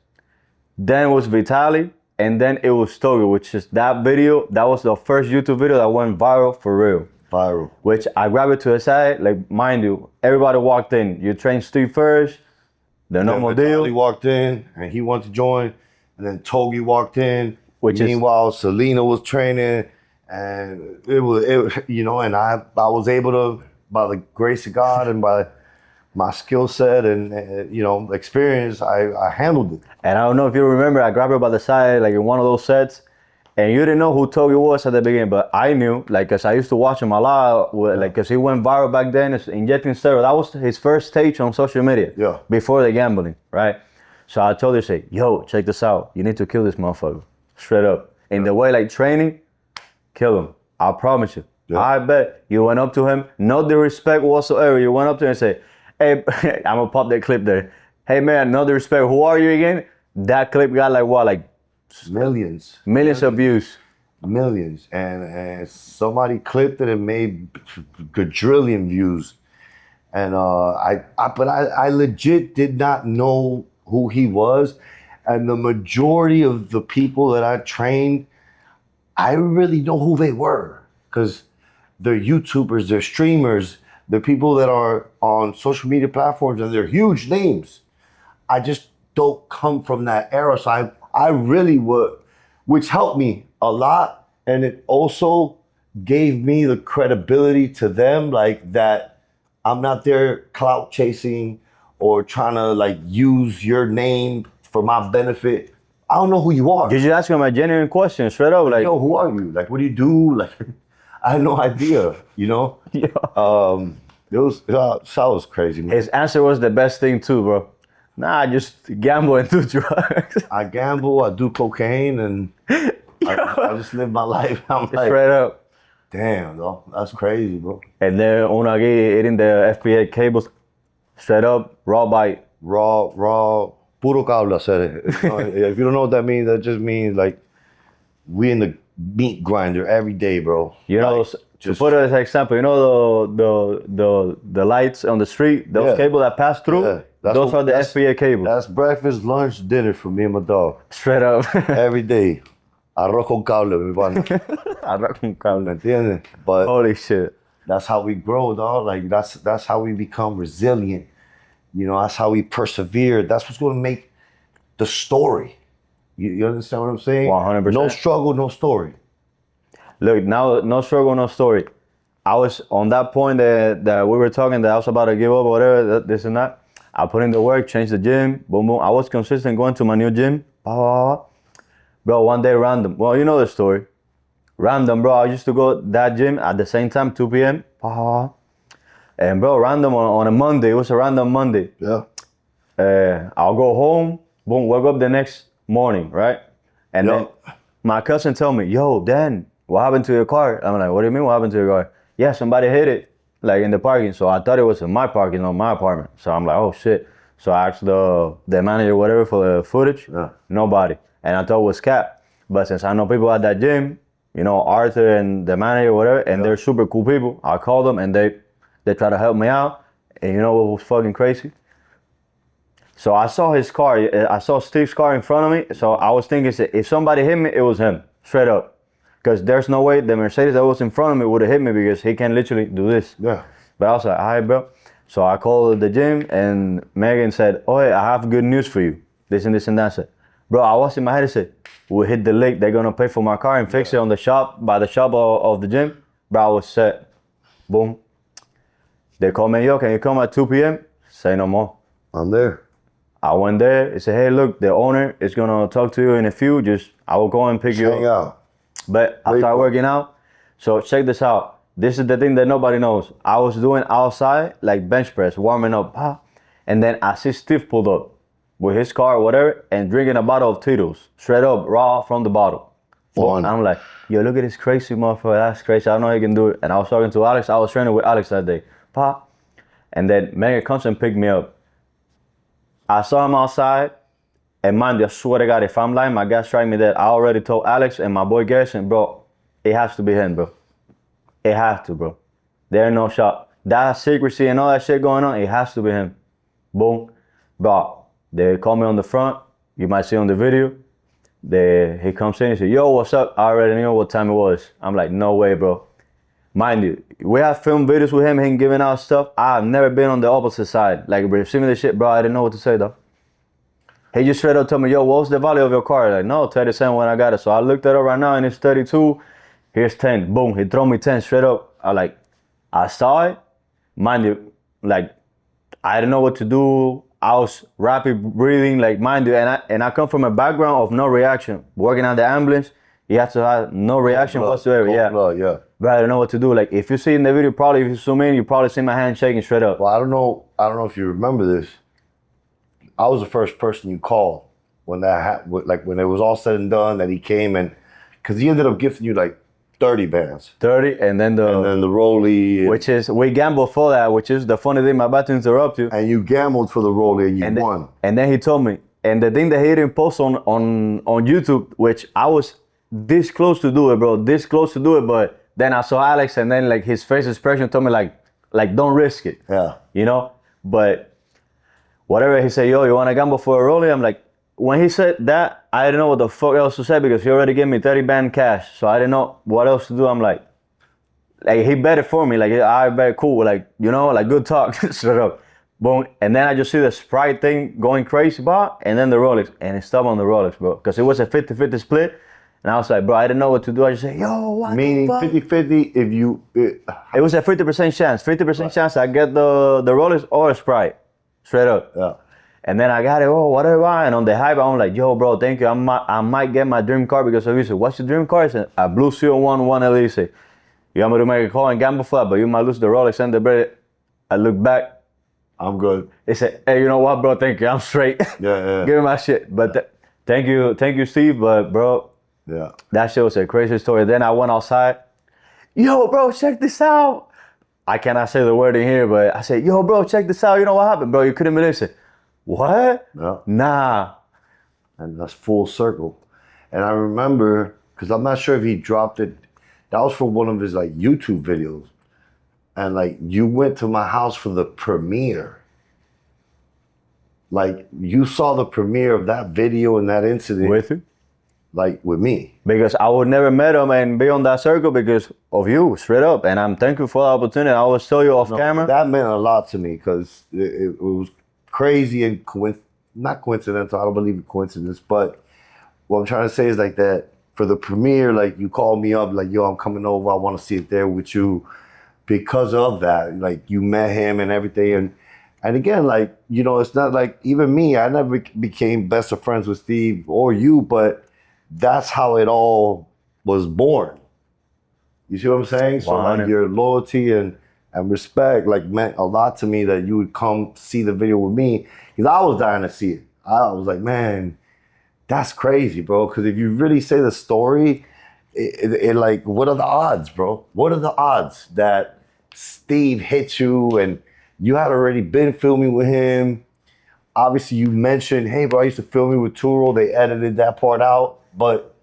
Then it was Vitali. And then it was Togi, which is that video. That was the first YouTube video that went viral for real. Viral. Which I grabbed it to the side. Like, mind you, everybody walked in. You trained Steve first. The normal deal. He walked in and he wanted to join. And then Togi walked in. Meanwhile, Selena was training. And it was, and I was able to, by the grace of God and by my skill set and, experience, I handled it. And I don't know if you remember, I grabbed her by the side, like in one of those sets, and you didn't know who Togi was at the beginning, but I knew, like, because I used to watch him a lot, because he went viral back then, injecting steroids. That was his first stage on social media, before the gambling, right? So I told her, say, yo, check this out. You need to kill this motherfucker, straight up. In the way, like, training, kill him. I promise you. Yeah. I bet. You went up to him, no disrespect whatsoever. You went up to him and said, hey, I'm gonna pop that clip there. Hey man, no disrespect, who are you again? That clip got like what, like millions of views. Millions. And somebody clipped it and made quadrillion views. And I legit did not know who he was. And the majority of the people that I trained, I really know who they were. Because they're YouTubers, they're streamers, they're people that are on social media platforms and they're huge names. I just don't come from that era. So I really would, which helped me a lot. And it also gave me the credibility to them, like that I'm not there clout chasing or trying to like use your name for my benefit. I don't know who you are. Did you ask him a genuine question straight up? Like, yo, who are you? Like, what do you do? Like, I had no idea, Yeah. That was crazy, man. His answer was the best thing too, bro. Nah, I just gamble and do drugs. I gamble, I do cocaine, and I just live my life. I'm like, straight up. Damn, though, that's crazy, bro. And then Unagi eating the FBA cables, straight up, raw bite. Raw, puro cable, said it. If you don't know what that means, that just means like we in the meat grinder every day, bro. You know, like, to put it as an example, you know the lights on the street, those cables that pass through, those are the FBA cables. That's breakfast, lunch, dinner for me and my dog. Straight up. Every day. Arroz con cable, mi pana. Arroz con cable. ¿Entiendes? But holy shit. That's how we grow, dog. Like that's how we become resilient. That's how we persevere. That's what's going to make the story. You understand what I'm saying? 100%. No struggle, no story. Look, now, no struggle, no story. I was on that point that we were talking that I was about to give up or whatever, this and that. I put in the work, changed the gym, boom, boom. I was consistent going to my new gym. Bro, one day random. Well, you know the story. Random, bro. I used to go that gym at the same time, 2 p.m. And bro, random on a Monday. It was a random Monday. Yeah. I'll go home, boom, wake up the next morning, right? And then my cousin tell me, yo, Dan, what happened to your car? I'm like, what do you mean what happened to your car? Yeah, somebody hit it, like in the parking. So I thought it was in my parking, not my apartment. So I'm like, oh shit. So I asked the manager, whatever, for the footage. Yeah. Nobody. And I thought it was cap. But since I know people at that gym, Arthur and the manager, whatever, and they're super cool people, I called them and they try to help me out. And you know what was fucking crazy? So I saw his car. I saw Steve's car in front of me. So I was thinking, if somebody hit me, it was him, straight up. Because there's no way the Mercedes that was in front of me would have hit me because he can literally do this. Yeah. But I was like, all right, bro. So I called the gym and Megan said, oh, yeah, I have good news for you. This and this and that. I said, Bro, I was in my head and said, we hit the lick, they're gonna pay for my car and fix it on the shop, by the shop of the gym. Bro, I was set. Boom. They called me, yo, can you come at 2 p.m.? Say no more. I'm there. I went there, he said, hey, look, the owner is gonna talk to you in a few, I will go and pick you up. Hang out. But I started working out. So check this out. This is the thing that nobody knows. I was doing outside, like bench press, warming up. And then I see Steve pulled up with his car or whatever and drinking a bottle of Tito's, straight up, raw from the bottle. And I'm like, yo, look at this crazy motherfucker. That's crazy. I know he can do it. And I was talking to Alex. I was training with Alex that day. And then Megan comes and picked me up. I saw him outside. And mind you, I swear to God, if I'm lying, my guy strike me dead. I already told Alex and my boy Garrison, bro, it has to be him, bro. It has to, bro. There ain't no shot. That secrecy and all that shit going on, it has to be him. Boom. Bro, they call me on the front. You might see on the video. He comes in and says, yo, what's up? I already knew what time it was. I'm like, no way, bro. Mind you, we have filmed videos with him giving out stuff. I've never been on the opposite side. Like, receiving the shit, bro, I didn't know what to say, though. He just straight up told me, yo, what's the value of your car? Like, no, 37 when I got it. So I looked it up right now and it's 32. Here's 10. Boom, he throw me 10 straight up. I saw it. Mind you, like, I didn't know what to do. I was rapid breathing, like, mind you, and I come from a background of no reaction. Working at the ambulance, you have to have no reaction whatsoever. Yeah. But I don't know what to do. Like, if you see in the video, probably if you zoom in, you probably see my hand shaking straight up. Well, I don't know if you remember this. I was the first person you called when that happened. Like when it was all said and done, that he came and because he ended up gifting you like 30 bands. 30, and then the Rolly. Which is, we gambled for that, which is the funny thing, I'm about to interrupt you. And you gambled for the Rolly and you won. And then he told me, and the thing that he didn't post on YouTube, which I was this close to do it, bro, but then I saw Alex and then like his face expression told me like don't risk it. Yeah. You know? But whatever he said, yo, you want to gamble for a Rolly? I'm like, when he said that, I didn't know what the fuck else to say because he already gave me 30 band cash. So I didn't know what else to do. I'm like he bet it for me. Like, I bet, cool. Like, you know, like good talk. Straight up. Boom. And then I just see the Sprite thing going crazy, bro. And then the Rolex. And it stopped on the Rolex, bro. Because it was a 50-50 split. And I was like, bro, I didn't know what to do. I just said, yo, what Meaning the fuck? 50-50 if you... It was a 50% chance. 50% chance I get the Rolex or a Sprite. Straight up. Yeah. And then I got it, whatever. And on the hype, I'm like, yo, bro, thank you. I might get my dream car because of you. So what's your dream car? It's a blue Seal 1 LED. You want me to make a call and gamble for that, but you might lose the Rolex and the bread. I look back. I'm good. They said, hey, you know what, bro? Thank you. I'm straight. Yeah. Give me my shit. But thank you, Steve. But, bro, yeah, that shit was a crazy story. Then I went outside. Yo, bro, check this out. I cannot say the word in here, but I said, yo, bro, check this out. You know what happened, bro? You couldn't believe it. What? Yeah. Nah. And that's full circle. And I remember, because I'm not sure if he dropped it, that was for one of his like YouTube videos. And like you went to my house for the premiere. Like you saw the premiere of that video and that incident. With you? Like with me. Because I would never met him and be on that circle because of you, straight up. And I'm thankful for the opportunity. I always tell you off camera. That meant a lot to me because it was crazy and not coincidental. I don't believe in coincidence, but what I'm trying to say is like that for the premiere, like you called me up, like, yo, I'm coming over. I want to see it there with you because of that. Like you met him and everything. And again, like, you know, it's not like even me, I never became best of friends with Steve or you, but that's how it all was born. You see what I'm saying? So like your loyalty and respect like meant a lot to me that you would come see the video with me because I was dying to see it. I was like, man, that's crazy, bro. Because if you really say the story, it like, what are the odds, bro? What are the odds that Steve hit you and you had already been filming with him? Obviously, you mentioned, hey, bro, I used to film you with Turo. They edited that part out, but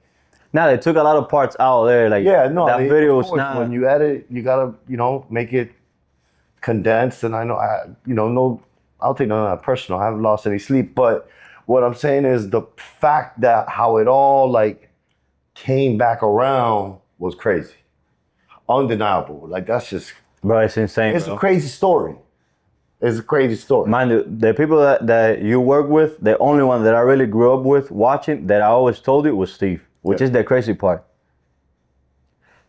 now they took a lot of parts out there. Like, yeah, no, that video was not. When you edit, you gotta, you know, make it condensed. And I know, I'll take none of that personal. I haven't lost any sleep. But what I'm saying is the fact that how it all like came back around was crazy, undeniable. Like that's just, bro, it's insane. It's a crazy story. It's a crazy story. Mind you, the people that you work with, the only one that I really grew up with watching that I always told you was Steve, which is the crazy part.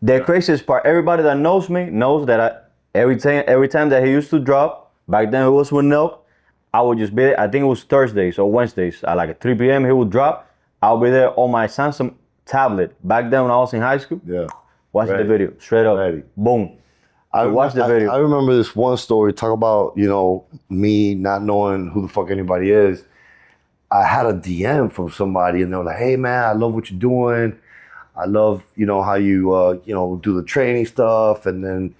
The craziest part, everybody that knows me knows that every time that he used to drop, back then it was with Milk, I would just be there. I think it was Thursdays or Wednesdays at like 3 p.m. he would drop. I'll be there on my Samsung tablet. Back then when I was in high school, watch the video, straight up, boom. I watch the video. I remember this one story, talk about, me not knowing who the fuck anybody is. I had a DM from somebody and they were like, hey man, I love what you're doing. I love, how you, do the training stuff and then,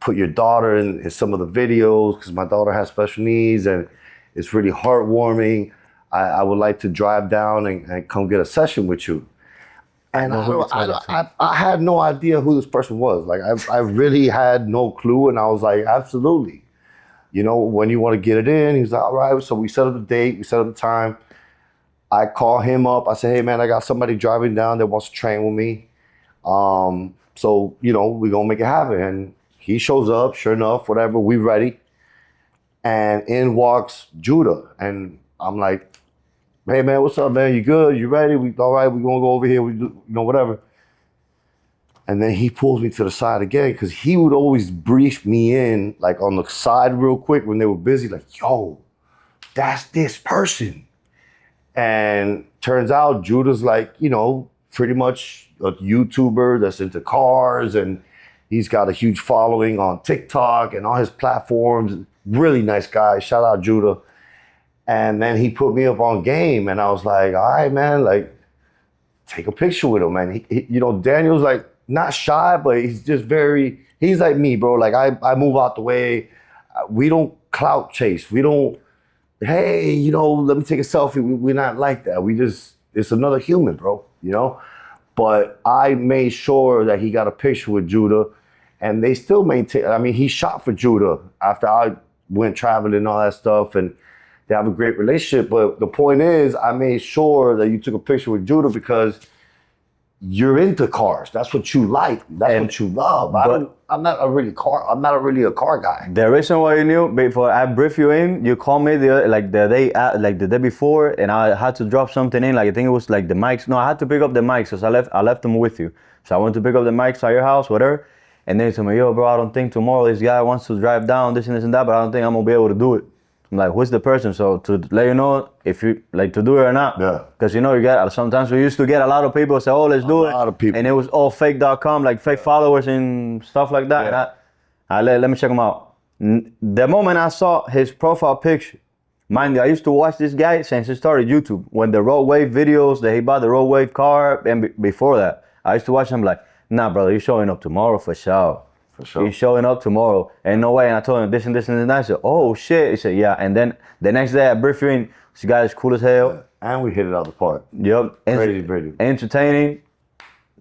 put your daughter in some of the videos because my daughter has special needs and it's really heartwarming. I would like to drive down and come get a session with you. And I had no idea who this person was. Like, I really had no clue. And I was like, absolutely. When you want to get it in, he was like, all right. So we set up the date, we set up the time. I call him up. I say, hey, man, I got somebody driving down that wants to train with me. So, we're going to make it happen. And he shows up, sure enough, whatever, we ready. And in walks Judah. And I'm like, hey man, what's up, man? You good? You ready? All right, we're gonna go over here. We do, whatever. And then he pulls me to the side again because he would always brief me in, like on the side real quick when they were busy, like, yo, that's this person. And turns out Judah's like, pretty much a YouTuber that's into cars and he's got a huge following on TikTok and all his platforms. Really nice guy. Shout out Judah. And then he put me up on game and I was like, all right, man, like take a picture with him, man. He Daniel's like not shy, but he's just he's like me, bro. Like I move out the way. We don't clout chase. We don't, hey, let me take a selfie. We're not like that. It's another human, bro, But I made sure that he got a picture with Judah and they still maintain, he shot for Judah after I went traveling and all that stuff and they have a great relationship, but the point is, I made sure that you took a picture with Judah because you're into cars. That's what you like. That's what you love. I'm not really a car guy. The reason why you knew, before I brief you in, you called me the day before, and I had to drop something in. Like I think it was like the mics. No, I had to pick up the mics because I left them with you. So I went to pick up the mics at your house, whatever. And then he told me, yo, bro, I don't think tomorrow this guy wants to drive down this and that, but I don't think I'm gonna be able to do it. I'm like, who's the person? So to let you know if you like to do it or not. Yeah. Because you get, sometimes we used to get a lot of people say, oh, let's do it. A lot of people. And it was all fake.com, like fake followers and stuff like that. Yeah. And let me check him out. The moment I saw his profile picture, mind you, I used to watch this guy since he started YouTube. When the Road Wave videos, that he bought the Road Wave car, and before that, I used to watch him like, nah, brother, you're showing up tomorrow for sure. For sure. He's showing up tomorrow. Ain't no way. And I told him this and this and that. I said, oh shit. He said, yeah. And then the next day I briefed you in. This guy is cool as hell. Yeah. And we hit it out the park. Yep. Crazy. Entertaining.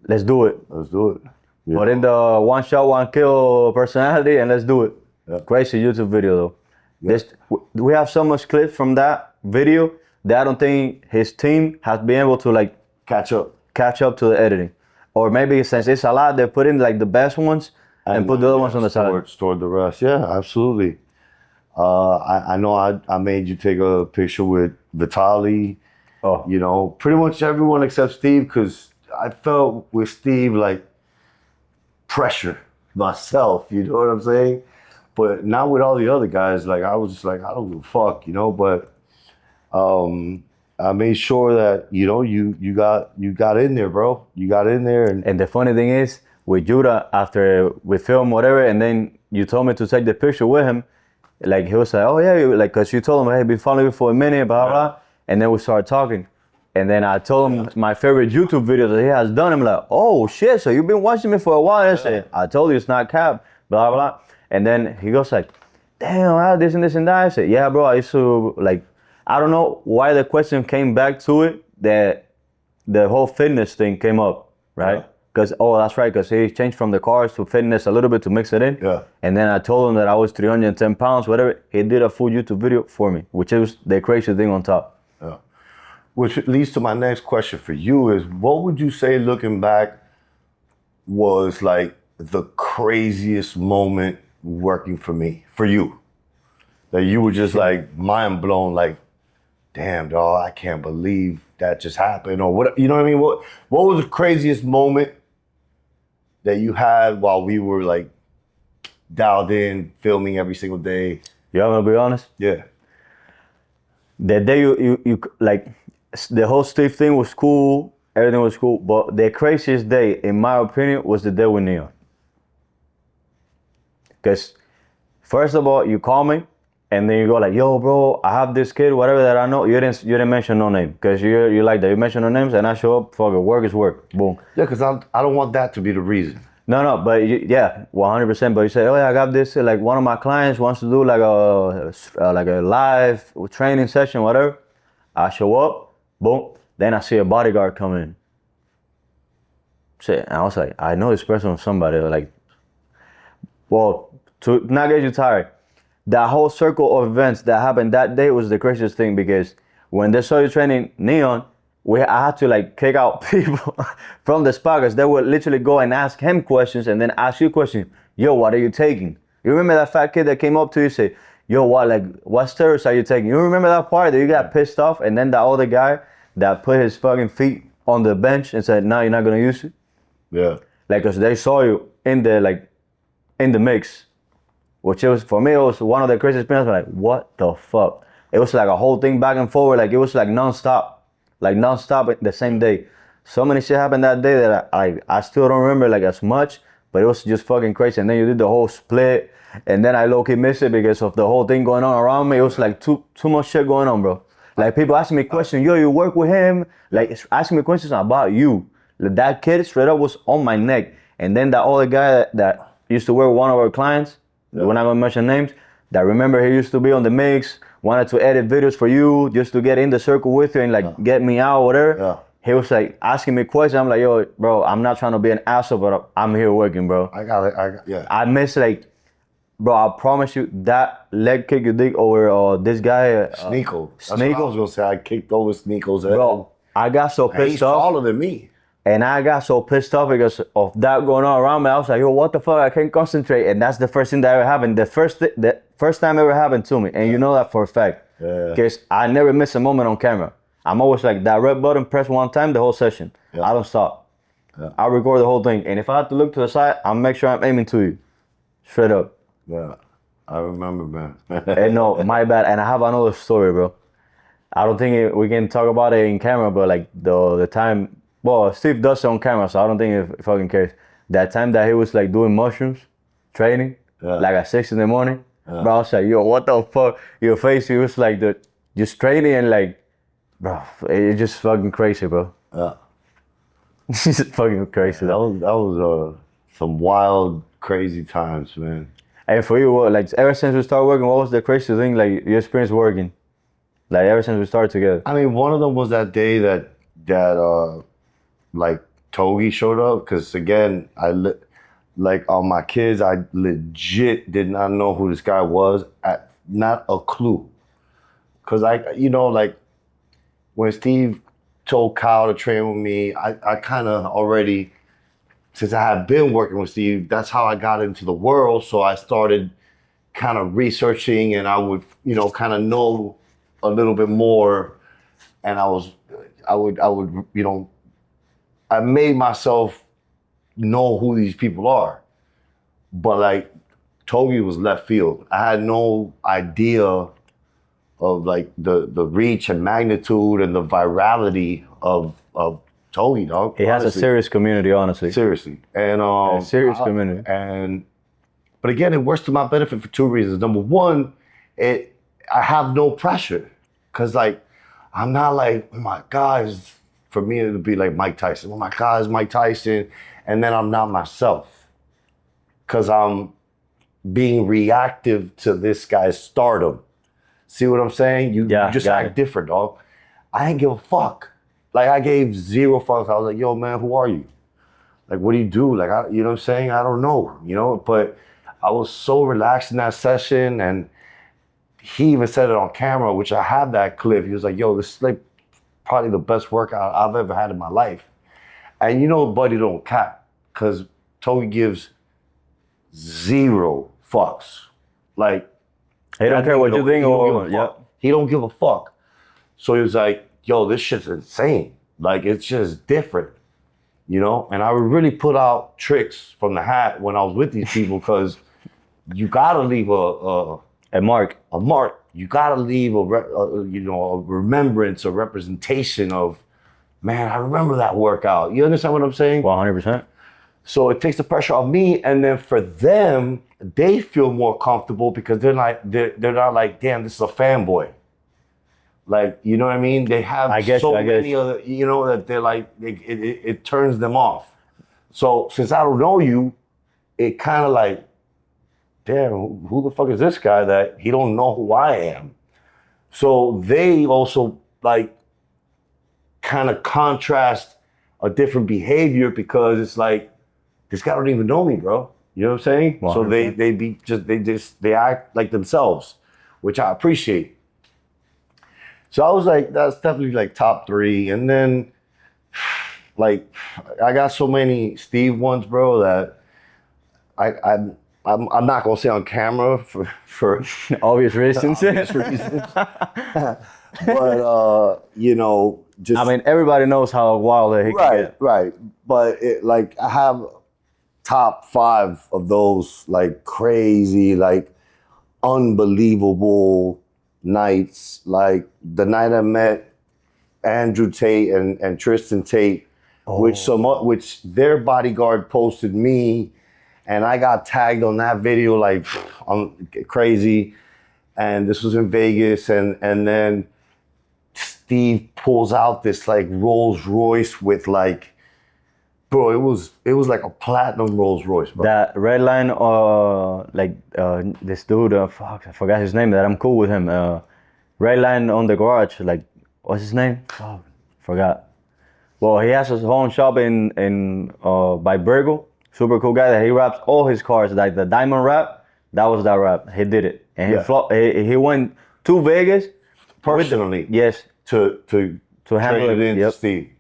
Let's do it. Let's do it. Yeah. Put in the one shot, one kill personality and let's do it. Yeah. Crazy YouTube video though. Yeah. We have so much clips from that video that I don't think his team has been able to like catch up to the editing. Or maybe since it's a lot, they put in like the best ones and put the other ones on the side. Stored the rest. Yeah, absolutely. I know I made you take a picture with Vitaly. Oh. Pretty much everyone except Steve, because I felt with Steve like pressure myself, you know what I'm saying? But not with all the other guys. Like I was just like, I don't give a fuck, but I made sure that, you got in there, bro. You got in there. And the funny thing is, with Judah, after we film whatever, and then you told me to take the picture with him, like he was like, oh yeah, like, cause you told him, hey, been following you for a minute, blah, blah, and then we started talking. And then I told him my favorite YouTube video that he has done. I'm like, oh shit, so you've been watching me for a while. I said, I told you it's not cap, blah, blah. And then he goes like, damn, this and this and that. I said, yeah, bro, I used to like, I don't know why the question came back to it, that the whole fitness thing came up, right? Yeah. Because, that's right, because he changed from the cars to fitness a little bit to mix it in. Yeah. And then I told him that I was 310 pounds, whatever. He did a full YouTube video for me, which is the crazy thing on top. Yeah. Which leads to my next question for you is, what would you say, looking back, was like the craziest moment working for you? That you were just like mind blown, like, damn, dog, I can't believe that just happened, or what? You know what I mean? What was the craziest moment that you had while we were like dialed in, filming every single day? You want me to be honest? Yeah. The day you like, the whole Steve thing was cool, everything was cool, but the craziest day, in my opinion, was the day with Neon. Because first of all, you call me, and then you go like, yo, bro, I have this kid, whatever that I know. You didn't mention no name, because you like that. You mention no names, and I show up. Fuck it, work is work. Boom. Yeah, because I don't want that to be the reason. No, but yeah, 100%. But you say, oh yeah, I got this. Like one of my clients wants to do like a live training session, whatever. I show up, boom. Then I see a bodyguard come in. Shit, and I was like, I know this person from somebody. Like, well, to not get you tired, that whole circle of events that happened that day was the craziest thing, because when they saw you training Neon, I had to like kick out people from the spot, because they would literally go and ask him questions and then ask you questions. Yo, what are you taking? You remember that fat kid that came up to you and say, yo, what steroids are you taking? You remember that part that you got pissed off, and then that other guy that put his fucking feet on the bench and said, no, you're not gonna use it? Yeah. Like, cause they saw you in the mix, which it was, for me, it was one of the craziest experiences. Like, what the fuck? It was like a whole thing back and forward. Like, it was like nonstop the same day. So many shit happened that day that I still don't remember like as much, but it was just fucking crazy. And then you did the whole split, and then I low-key missed it because of the whole thing going on around me. It was like too much shit going on, bro. Like, people asking me questions, yo, you work with him? Like, asking me questions about you. Like, that kid straight up was on my neck. And then that other guy that used to work with one of our clients, we're not gonna mention names, that remember he used to be on the mix, wanted to edit videos for you just to get in the circle with you and like get me out, whatever. Yeah. He was like asking me questions. I'm like, yo, bro, I'm not trying to be an asshole, but I'm here working, bro. I got it. Yeah. I miss, like, bro, I promise you, that leg kick you did over this guy. Sneeko. That's what I was gonna say. I kicked over Sneeko's head. Bro, I got so pissed he's off. taller than me. And I got so pissed off because of that going on around me. I was like, yo, what the fuck? I can't concentrate. And that's the first thing that ever happened. The first time ever happened to me. And you know that for a fact. Yeah. Because I never miss a moment on camera. I'm always like, that red button, press one time, the whole session. Yeah. I don't stop. Yeah. I record the whole thing. And if I have to look to the side, I'll make sure I'm aiming to you. Straight up. Yeah. I remember, man. And no, my bad. And I have another story, bro. I don't think we can talk about it in camera, but like the time, well, Steve does it on camera, so I don't think he fucking cares. That time that he was like doing mushrooms, training, like at 6 in the morning, bro, I was like, yo, what the fuck? Your face, he was like just training and like, bro, it's just fucking crazy, bro. Yeah. It's just fucking crazy. That was some wild, crazy times, man. And for you, what, like, ever since we started working, what was the craziest thing, like, you experienced working? Like, ever since we started together? I mean, one of them was that day that like Togi showed up, because again, like on my kids, I legit did not know who this guy was, not a clue. Because like when Steve told Kyle to train with me, I kind of already, since I had been working with Steve, that's how I got into the world. So I started kind of researching, and I would, kind of know a little bit more. And I would, I made myself know who these people are. But like, Togi was left field. I had no idea of like the reach and magnitude and the virality of Togi, dog. He has a serious community, honestly. Seriously. And a serious community. But again, it works to my benefit for two reasons. Number one, I have no pressure. Cause like, I'm not like, oh my God, for me it would be like Mike Tyson. Oh my God, it's Mike Tyson. And then I'm not myself. Cause I'm being reactive to this guy's stardom. See what I'm saying? You just act different, dog. I ain't give a fuck. Like, I gave zero fucks. I was like, yo, man, who are you? Like, what do you do? Like, you know what I'm saying? I don't know, But I was so relaxed in that session, and he even said it on camera, which I have that clip. He was like, yo, this is like probably the best workout I've ever had in my life. And buddy don't cap, because Togi gives zero fucks. Like, He don't care what you think or yeah. He don't give a fuck. So he was like, yo, this shit's insane. Like, it's just different, you know? And I would really put out tricks from the hat when I was with these people because you gotta leave a mark. A mark. You gotta leave a remembrance, a representation of, man, I remember that workout. You understand what I'm saying? 100%. So it takes the pressure off me, and then for them, they feel more comfortable because they're not like, damn, this is a fanboy. Like, you know what I mean? They have many other, you know, that they're like, it turns them off. So since I don't know you, it kind of like, damn, who the fuck is this guy that he don't know who I am? So they also like kind of contrast a different behavior because it's like, this guy don't even know me, bro. You know what I'm saying? 100%. So they act like themselves, which I appreciate. So I was like, that's definitely like top 3. And then like I got so many Steve ones, bro, that I'm not gonna say on camera for obvious reasons. But you know, just I mean, everybody knows how wild he can get. Right. But like I have top 5 of those like crazy, like unbelievable nights. Like the night I met Andrew Tate and Tristan Tate, which their bodyguard posted me, and I got tagged on that video like I'm crazy. And this was in Vegas, and then Steve pulls out this like Rolls Royce with like, bro, it was like a platinum Rolls Royce, bro. That red line, this dude, fuck, I forgot his name. That I'm cool with him. Red line on the garage, like, what's his name? Oh, forgot. Well, he has his own shop in by Burgle. Super cool guy that he wraps all his cars, like the diamond wrap. That was that wrap. He did it, and he went to Vegas personally. Yes, to handle it in Steve.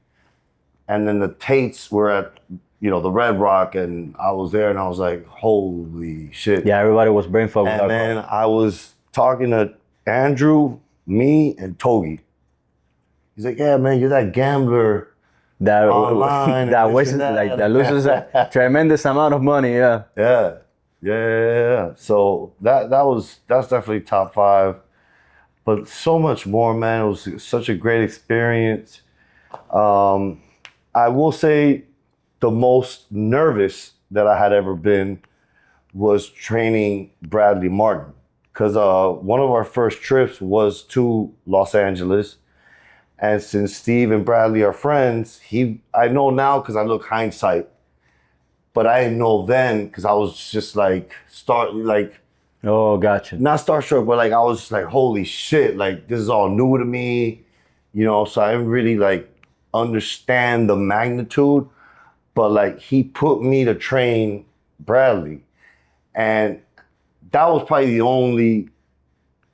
And then the Tates were at, you know, the Red Rock, and I was there, and I was like, holy shit. Yeah, everybody was brain fucked. And then I was talking to Andrew, me, and Togi. He's like, yeah, man, you're that gambler that online that loses a tremendous amount of money. Yeah. So that's definitely top 5. But so much more, man. It was such a great experience. I will say the most nervous that I had ever been was training Bradley Martin. Because one of our first trips was to Los Angeles. And since Steve and Bradley are friends, I know now because I look hindsight. But I didn't know then because I was just like, oh, gotcha. Not starstruck, but like I was like, holy shit, like this is all new to me, you know, so I didn't really like understand the magnitude, but like he put me to train Bradley. And that was probably the only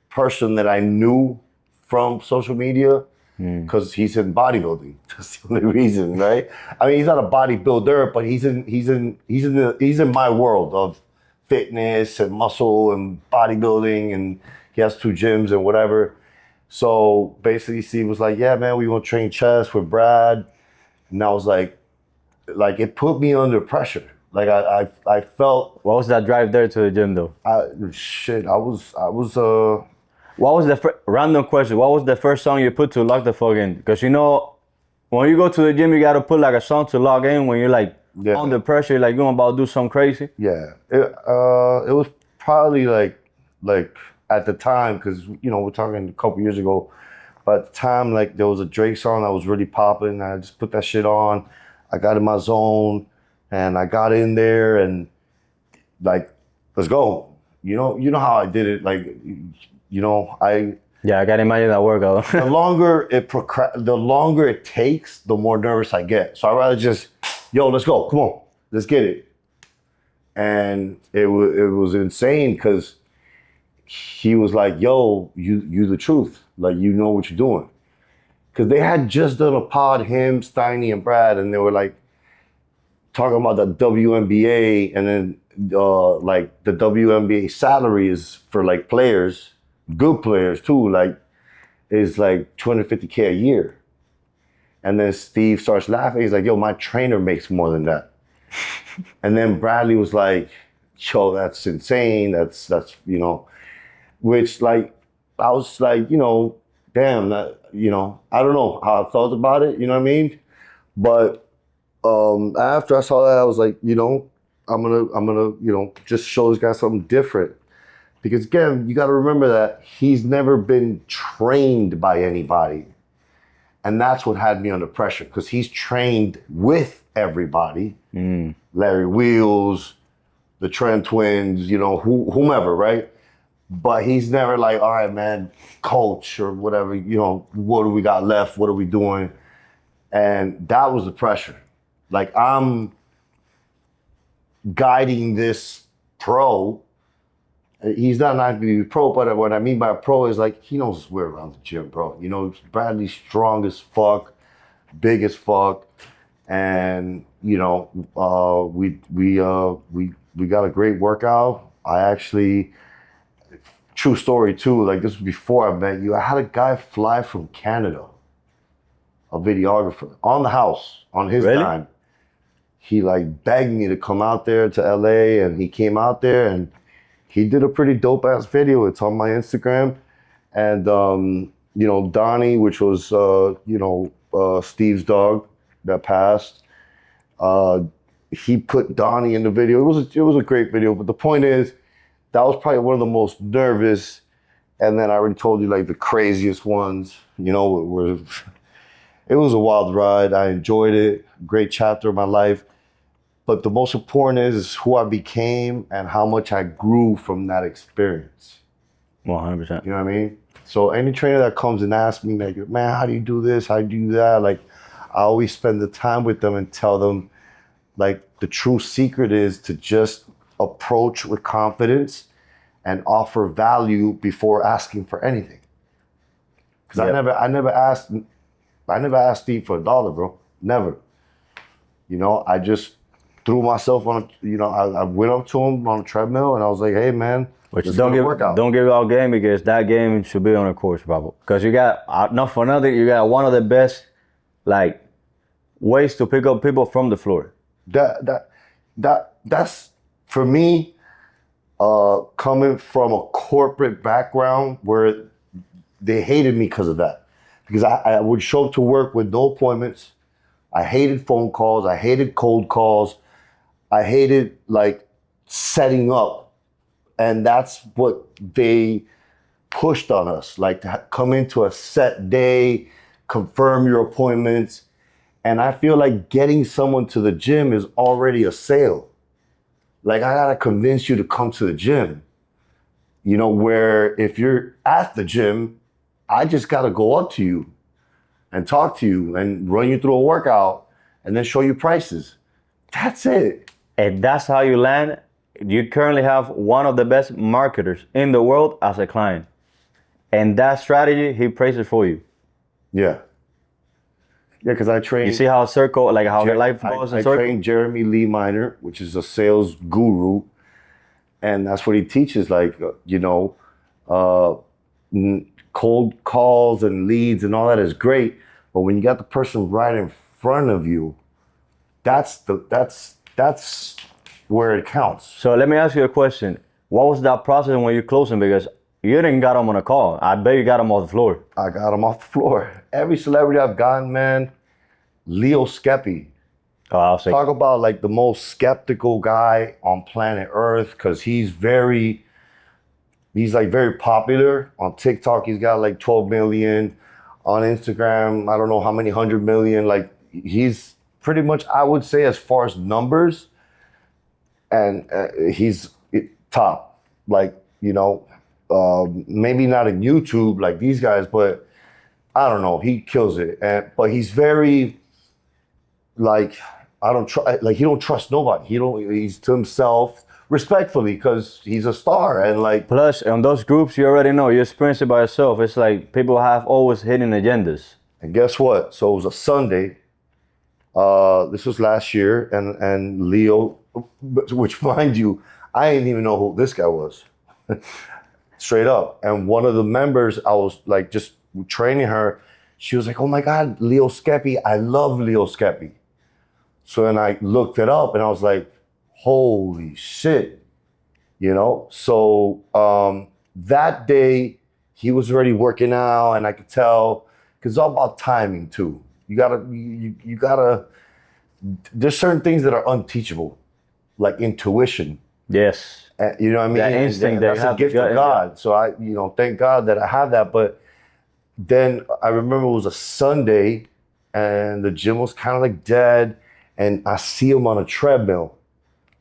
person that I knew from social media because he's in bodybuilding. That's the only reason, right? I mean, he's not a bodybuilder, but he's in my world of fitness and muscle and bodybuilding, and he has 2 gyms and whatever. So basically Steve was like, yeah, man, we want to train chest with Brad. And I was like it put me under pressure. Like I felt. What was that drive there to the gym though? What was the random question? What was the first song you put to lock the fuck in? Because you know, when you go to the gym, you gotta put like a song to log in. When you're like under pressure, like you're about to do something crazy. Yeah, it was probably like at the time, because you know we're talking a couple years ago. But at the time, like there was a Drake song that was really popping. I just put that shit on. I got in my zone, and I got in there, and like, let's go. You know how I did it. Like, you know, I gotta imagine that workout. the longer it takes, the more nervous I get. So I rather just, yo, let's go. Come on, let's get it. And it was insane because he was like, yo, you the truth. Like, you know what you're doing. Because they had just done a pod, him, Steiny, and Brad, and they were like, talking about the WNBA, and then like the WNBA salary is for like players, good players too, like is like 250K a year. And then Steve starts laughing. He's like, yo, my trainer makes more than that. And then Bradley was like, yo, that's insane. That's which like, I was like, damn, that, I don't know how I felt about it. You know what I mean? But after I saw that, I was like, I'm gonna, just show this guy something different. Because again, you got to remember that he's never been trained by anybody. And that's what had me under pressure, because he's trained with everybody. Larry Wheels, the Trent twins, whomever, right? But he's never like, all right, man, coach or whatever, what do we got left? What are we doing? And that was the pressure. Like, I'm guiding this pro. He's not an IFBB pro, but what I mean by a pro is like, he knows his way around the gym, bro. Bradley's strong as fuck, big as fuck. And, we got a great workout. I actually, true story too, like this was before I met you. I had a guy fly from Canada, a videographer, on the house, on his dime. He like begged me to come out there to LA, and he came out there and he did a pretty dope ass video. It's on my Instagram. And, Donnie, which was, Steve's dog that passed, he put Donnie in the video. It was a great video. But the point is, that was probably one of the most nervous. And then I already told you like the craziest ones, it was a wild ride. I enjoyed it. Great chapter of my life. But the most important is who I became and how much I grew from that experience. 100%. You know what I mean? So any trainer that comes and asks me, like, man, how do you do this? How do you do that? Like, I always spend the time with them and tell them, like, the true secret is to just approach with confidence and offer value before asking for anything. Because I never asked Steve for $1, bro. Never. I just threw myself on, I went up to him on a treadmill and I was like, hey, man, Which don't give out game, because that game should be on a course, Pablo. Because you got, not for nothing, you got one of the best, like, ways to pick up people from the floor. That's for me, coming from a corporate background where they hated me because of that. Because I would show up to work with no appointments. I hated phone calls. I hated cold calls. I hated like setting up. And that's what they pushed on us, like to come into a set day, confirm your appointments. And I feel like getting someone to the gym is already a sale. Like, I gotta convince you to come to the gym. Where if you're at the gym, I just gotta go up to you and talk to you and run you through a workout and then show you prices. That's it. And that's how you land. You currently have one of the best marketers in the world as a client. And that strategy, he praises for you. Yeah. Yeah, because I train. You see how circle, like how life goes in circle? I train Jeremy Lee Minor, which is a sales guru. And that's what he teaches, like, cold calls and leads and all that is great. But when you got the person right in front of you, that's where it counts. So let me ask you a question. What was that process when you're closing? Because you didn't got them on a call. I bet you got them off the floor. I got them off the floor. Every celebrity I've gotten, man, Leo Skeppy. Oh, I'll say. Talk about like the most skeptical guy on planet Earth, because he's like very popular on TikTok. He's got like 12 million. On Instagram, I don't know how many 100 million. Like, he's pretty much, I would say, as far as numbers, and he's top. Like, maybe not in YouTube like these guys, but I don't know, he kills it. But he's very, like, he don't trust nobody. He's to himself, respectfully, because he's a star. And like, plus on those groups, you already know, you experience it by yourself. It's like people have always hidden agendas. And guess what? So it was a Sunday. This was last year, and Leo, which mind you, I didn't even know who this guy was, straight up. And one of the members, I was like just training her. She was like, "Oh my God, Leo Skeppy! I love Leo Skeppy." So then I looked it up, and I was like, "Holy shit!" You know. So that day, he was already working out, and I could tell because it's all about timing too. You gotta. There's certain things that are unteachable, like intuition. Yes. You know what I mean? That instinct that's a gift of God. So I, thank God that I have that. But then I remember it was a Sunday, and the gym was kind of like dead, and I see him on a treadmill.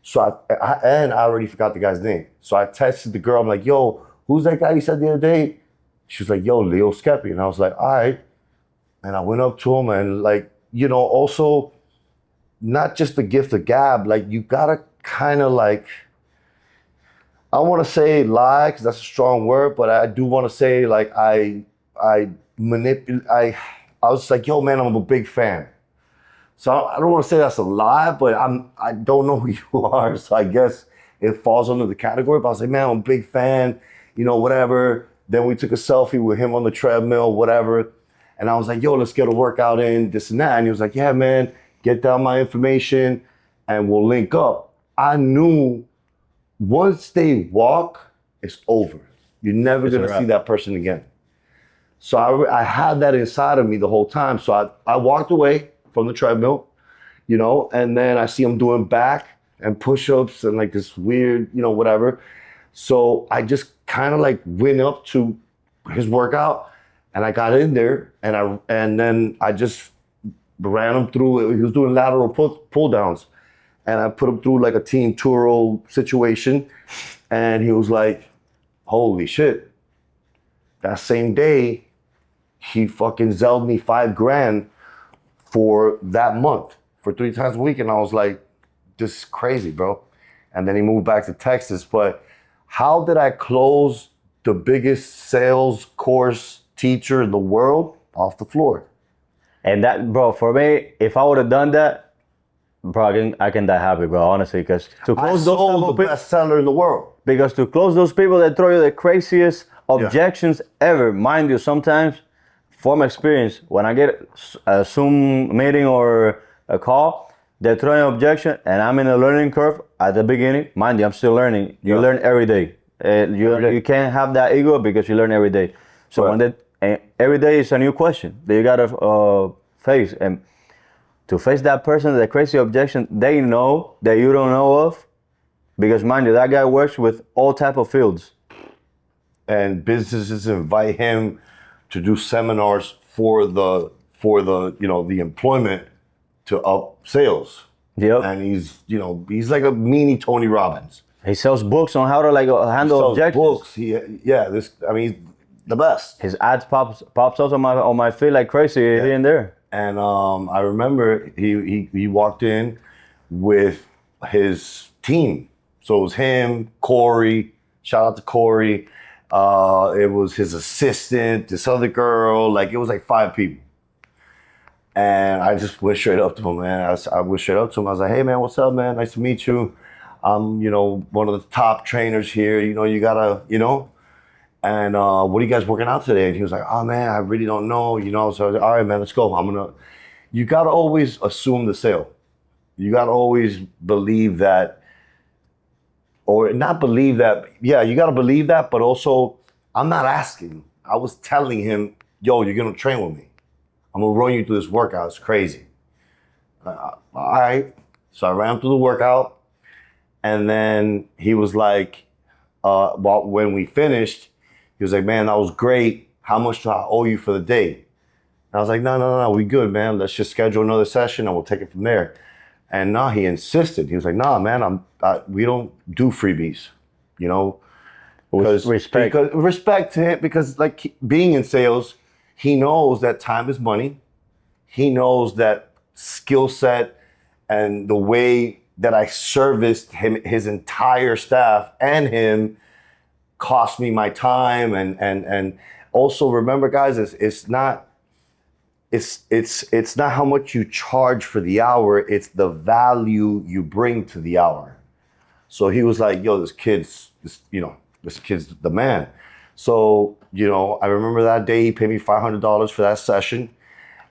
So I already forgot the guy's name. So I texted the girl. I'm like, "Yo, who's that guy you said the other day?" She was like, "Yo, Leo Skeppy." And I was like, "All right." And I went up to him, and like, also not just the gift of gab, like you gotta kind of like, I want to say lie because that's a strong word, but I do want to say like I manipulate. I was like, "Yo, man, I'm a big fan." So I don't want to say that's a lie, but I don't know who you are, so I guess it falls under the category. But I was like, "Man, I'm a big fan," whatever. Then we took a selfie with him on the treadmill, whatever. And I was like, "Yo, let's get a workout in, this and that." And he was like, "Yeah, man, get down my information and we'll link up." I knew once they walk, it's over. You're never going to see that person again. So I had that inside of me the whole time. So I walked away from the treadmill, and then I see him doing back and push-ups and like this weird, whatever. So I just kind of like went up to his workout and I got in there and then I just ran him through. He was doing lateral pull downs. And I put him through like a TeamTuro situation. And he was like, "Holy shit." That same day, he fucking zelled me $5,000 for that month, for 3 times a week. And I was like, "This is crazy, bro." And then he moved back to Texas. But how did I close the biggest sales course teacher in the world? Off the floor. And that, bro, for me, if I would have done that, bro, I can die happy, bro, honestly, because to close those sold the best seller in the world. Because to close those people that throw you the craziest objections ever, mind you, sometimes, from experience, when I get a Zoom meeting or a call, they're throwing an objection, and I'm in a learning curve at the beginning. Mind you, I'm still learning. You learn every day. You can't have that ego because you learn every day. So every day is a new question that you gotta face, and to face that person, the crazy objection they know that you don't know of, because mind you, that guy works with all type of fields. And businesses invite him to do seminars for the the employment to up sales. Yep. And he's like a mini Tony Robbins. He sells books on how to handle objections. Books. The best. His ads pops up on my feed like crazy here and there. And I remember he walked in with his team. So it was him, Corey. Shout out to Corey. It was his assistant, this other girl. Like it was like 5 people. And I just went straight up to him, man. I went straight up to him. I was like, "Hey, man, what's up, man? Nice to meet you. I'm, one of the top trainers here. You gotta, And what are you guys working out today?" And he was like, "Oh man, I really don't know." So I was like, "All right, man, let's go. You gotta always assume the sale. You gotta always believe that, or not believe that. Yeah, you gotta believe that, but also, I'm not asking. I was telling him, "Yo, you're gonna train with me. I'm gonna run you through this workout. It's crazy." All right. So I ran through the workout, and then he was like, when we finished, he was like, "Man, that was great. How much do I owe you for the day?" And I was like, No, we good, man. Let's just schedule another session and we'll take it from there. And no, he insisted. He was like, "Nah, man, we don't do freebies, With respect. Because respect to him, because like being in sales, he knows that time is money. He knows that skill set and the way that I serviced him, his entire staff and him, cost me my time. And also remember, guys, it's not it's not how much you charge for the hour, it's the value you bring to the hour. So he was like, yo, this kid's the man. So, I remember that day he paid me $500 for that session.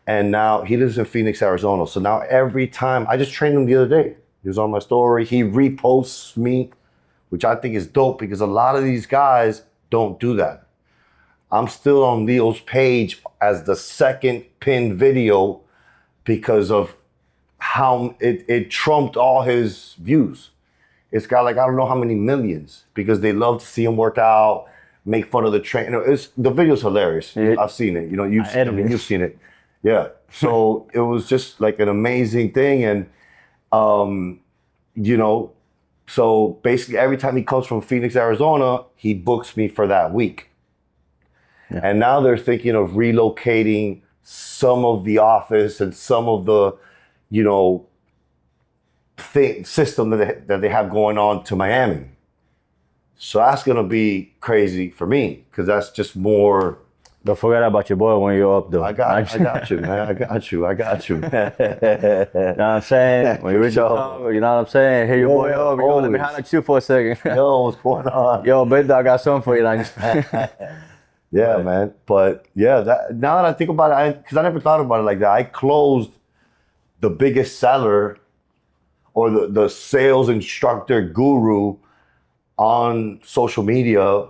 And now he lives in Phoenix, Arizona. So now every time, I just trained him the other day. He was on my story. He reposts me, which I think is dope because a lot of these guys don't do that. I'm still on Leo's page as the second pinned video because of how it trumped all his views. It's got like, I don't know how many millions because they love to see him work out, make fun of the trainer. The video's hilarious. I've seen it. You've seen it. Yeah. So it was just like an amazing thing. And, so basically every time he comes from Phoenix, Arizona, he books me for that week. Yeah. And now they're thinking of relocating some of the office and some of the, system that they have going on to Miami. So that's going to be crazy for me because that's just more. Don't forget about your boy when you're up, though. I got you, man. I got you. You know what I'm saying? When you reach out, you know what I'm saying? Here your boy up. Yo, let me holler at you for a second. Yo, what's going on? Yo, Big Dog got something for you. Yeah, man. But yeah, now that I think about it, because I never thought about it like that. I closed the biggest seller or the sales instructor guru on social media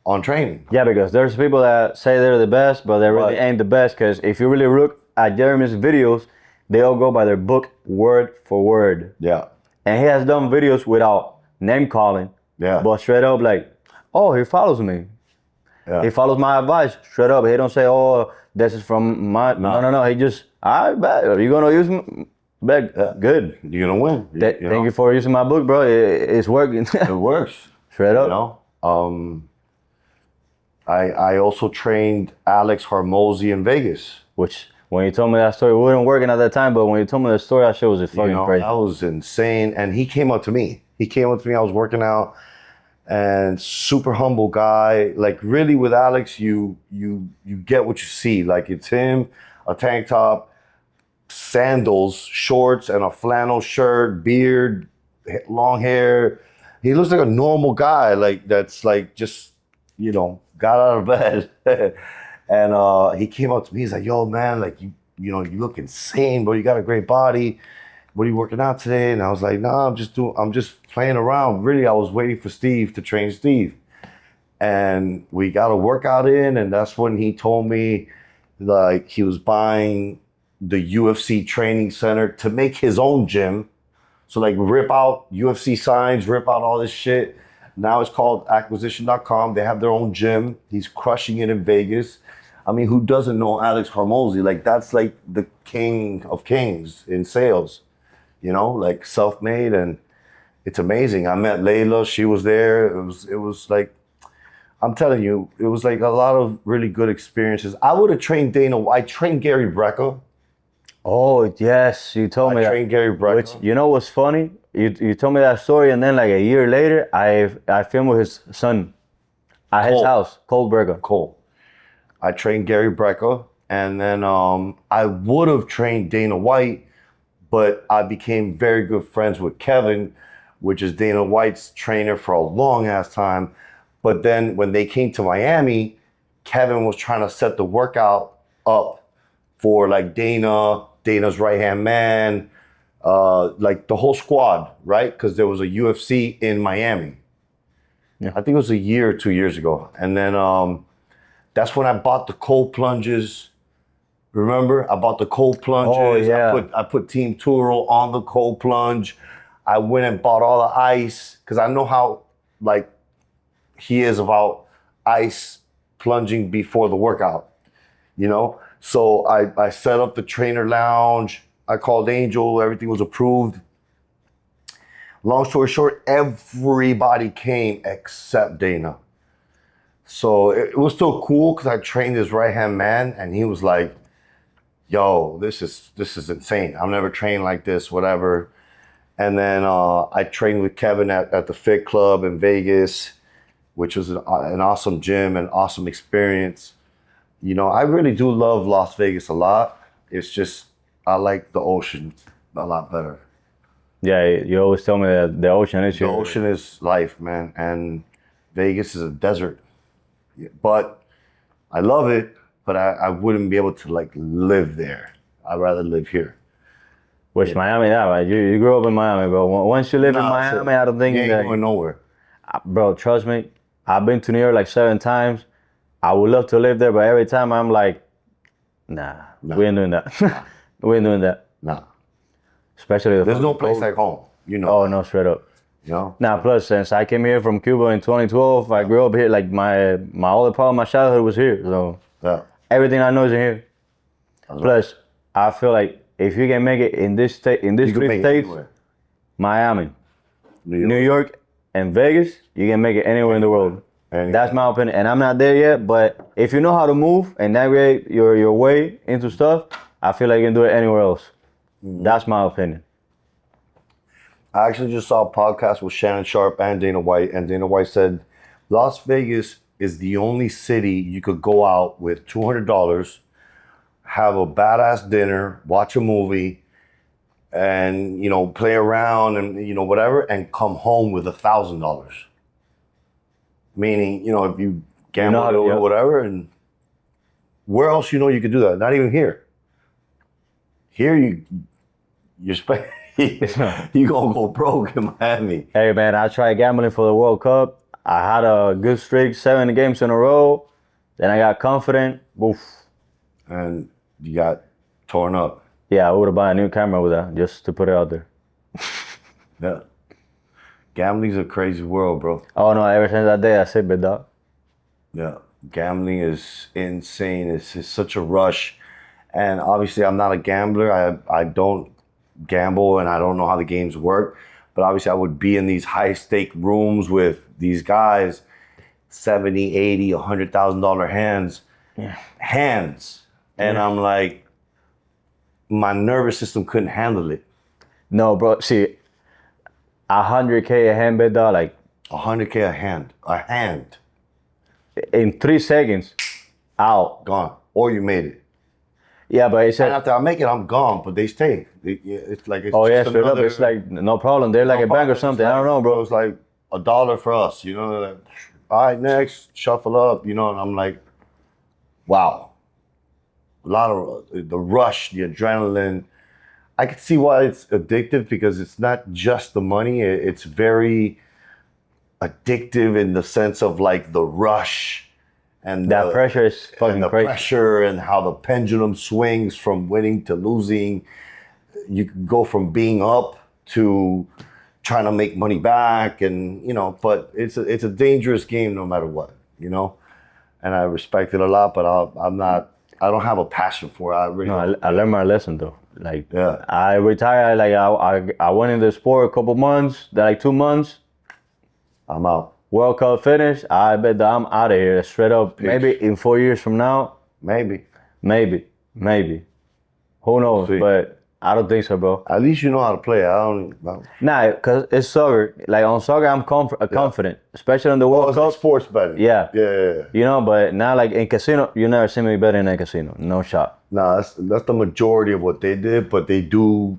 on training. Yeah, because there's people that say they're the best, but they really ain't the best. Because if you really look at Jeremy's videos, they all go by their book word for word. Yeah. And he has done videos without name calling. Yeah. But straight up like, oh, he follows me. Yeah. He follows my advice straight up. He don't say, oh, this is from my... No. He just, all right, bet. You're going to use me? Bet. Good. You're going to win. Thank you for using my book, bro. It's working. It works. Straight up. I also trained Alex Hormozy in Vegas. Which, when you told me that story, we weren't working at that time, but when you told me that story, that shit was just fucking crazy. That was insane. And he came up to me. I was working out. And super humble guy. Like really with Alex, you get what you see. Like it's him, a tank top, sandals, shorts, and a flannel shirt, beard, long hair. He looks like a normal guy, like that's like just, got out of bed. And he came up to me, he's like, yo man, like you look insane, bro. You got a great body. What are you working out today? And I was like, nah, I'm just playing around. Really, I was waiting for Steve to train Steve. And we got a workout in, and that's when he told me like he was buying the UFC training center to make his own gym. So like rip out UFC signs, rip out all this shit. Now it's called acquisition.com. They have their own gym. He's crushing it in Vegas. I mean, who doesn't know Alex Hormozy? Like that's like the king of kings in sales. Like self-made, and it's amazing. I met Layla, she was there. It was like, I'm telling you, it was like a lot of really good experiences. I would have trained Dana. I trained Gary Brecka. Oh, yes, you told me that. I trained Gary Brecka. Which, you know what's funny? You told me that story, and then like a year later, I filmed with his son at his house, Cole Brecka. Cole. I trained Gary Brecka, and then I would have trained Dana White, but I became very good friends with Kevin, which is Dana White's trainer for a long ass time. But then when they came to Miami, Kevin was trying to set the workout up for like Dana's right-hand man, like the whole squad, right? Because there was a UFC in Miami. Yeah. I think it was a year or 2 years ago. And then that's when I bought the cold plunges. Remember, I bought the cold plunges. Oh, yeah. I put TeamTuro on the cold plunge. I went and bought all the ice because I know how like he is about ice plunging before the workout, So I set up the trainer lounge. I called Angel. Everything was approved. Long story short, everybody came except Dana. So it was still cool because I trained his right-hand man, and he was like, yo, this is insane. I've never trained like this, whatever. And then I trained with Kevin at the Fit Club in Vegas, which was an awesome gym and awesome experience. I really do love Las Vegas a lot. it's just I like the ocean a lot better. Yeah, you always tell me that the ocean is The ocean is life, man, and Vegas is a desert. But I love it, but I wouldn't be able to like live there. I'd rather live here. Which Miami, yeah, right? You grew up in Miami, bro. Once you live in Miami, I don't think you ain't that, going nowhere. bro. Trust me, I've been to New York like 7 times. I would love to live there, but every time I'm like, nah, we ain't doing that. We ain't doing that. Nah. Especially there's no place like home. You know. Oh no, straight up. You know. Now, plus since I came here from Cuba in 2012, I grew up here. Like my only part of my childhood was here, so everything I know is in here. Plus, I feel like if you can make it in this state, in these 3 states, Miami, New York, and Vegas, you can make it anywhere in the world. That's my opinion, and I'm not there yet. But if you know how to move and navigate your way into stuff, I feel like you can do it anywhere else. That's my opinion. I actually just saw a podcast with Shannon Sharp and Dana White, and Dana White said Las Vegas is the only city you could go out with $200, have a badass dinner, watch a movie, and play around and whatever, and come home with $1,000. Meaning, if you gamble or whatever, and where else you could do that? Not even here. Here you're spending. You gonna go broke in Miami. Hey man, I tried gambling for the World Cup. I had a good streak, 7 games in a row. Then I got confident. Oof. And you got torn up. Yeah, I would have bought a new camera with that, just to put it out there. Yeah. Gambling's a crazy world, bro. Oh no, ever since that day, I said, big dog. Yeah. Gambling is insane. It's such a rush. And obviously I'm not a gambler. I don't gamble and I don't know how the games work, but obviously I would be in these high stake rooms with these guys, 70, 80, $100,000 hands. And I'm like, my nervous system couldn't handle it. No, bro, see, 100K a hand, big dog, like 100K a hand. In 3 seconds, out. Gone. Or you made it. Yeah, but it said, and after I make it, I'm gone, but they stay. It's like it's just straight up. It's like no problem. They're like a bank or something. I don't know, bro. It's like $1 for us, Like, all right, next, shuffle up, And I'm like, wow. A lot of the rush, the adrenaline. I can see why it's addictive because it's not just the money. It's very addictive in the sense of like the rush. And that pressure is fucking and the crazy. Pressure and how the pendulum swings from winning to losing. You can go from being up to trying to make money back, and but it's a dangerous game no matter what, And I respect it a lot, but I don't have a passion for it. I learned my lesson though. Like I retired. Like I went into the sport a couple months. Like 2 months. I'm out. World Cup finished, I bet that I'm out of here straight up. Peace. Maybe in 4 years from now. Maybe. Who knows? But I don't think so, bro. At least you know how to play. I don't. Nah, cause it's soccer. Like on soccer, I'm confident, especially on the World Cup. Like sports betting. Yeah. Yeah. But now like in casino, you never see me betting in a casino. No shot. Nah, that's the majority of what they did, but they do.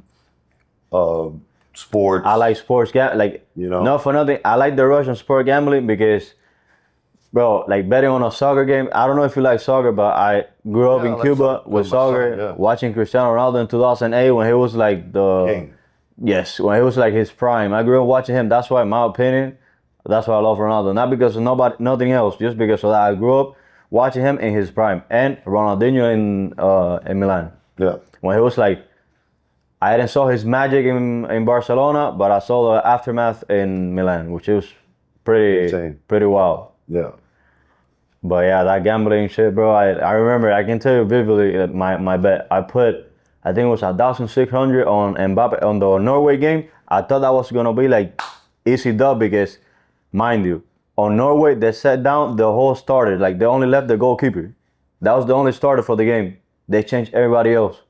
Sports. I like sports gambling. Not for nothing. I like the rush on sport gambling because, bro, like betting on a soccer game. I don't know if you like soccer, but I grew up in Cuba with soccer, watching Cristiano Ronaldo in 2008 when he was like the king. Yes, when he was like his prime. I grew up watching him. That's why, in my opinion, that's why I love Ronaldo. Not because of nothing else, just because of that. I grew up watching him in his prime, and Ronaldinho in Milan. Yeah. When he was like. I didn't saw his magic in Barcelona, but I saw the aftermath in Milan, which was pretty wild. Yeah. But yeah, that gambling shit, bro. I remember. I can tell you vividly my bet. I put, I think it was 1,600 on Mbappe on the Norway game. I thought that was gonna be like easy dub because, mind you, on Norway they set down the whole starter. Like they only left the goalkeeper. That was the only starter for the game. They changed everybody else.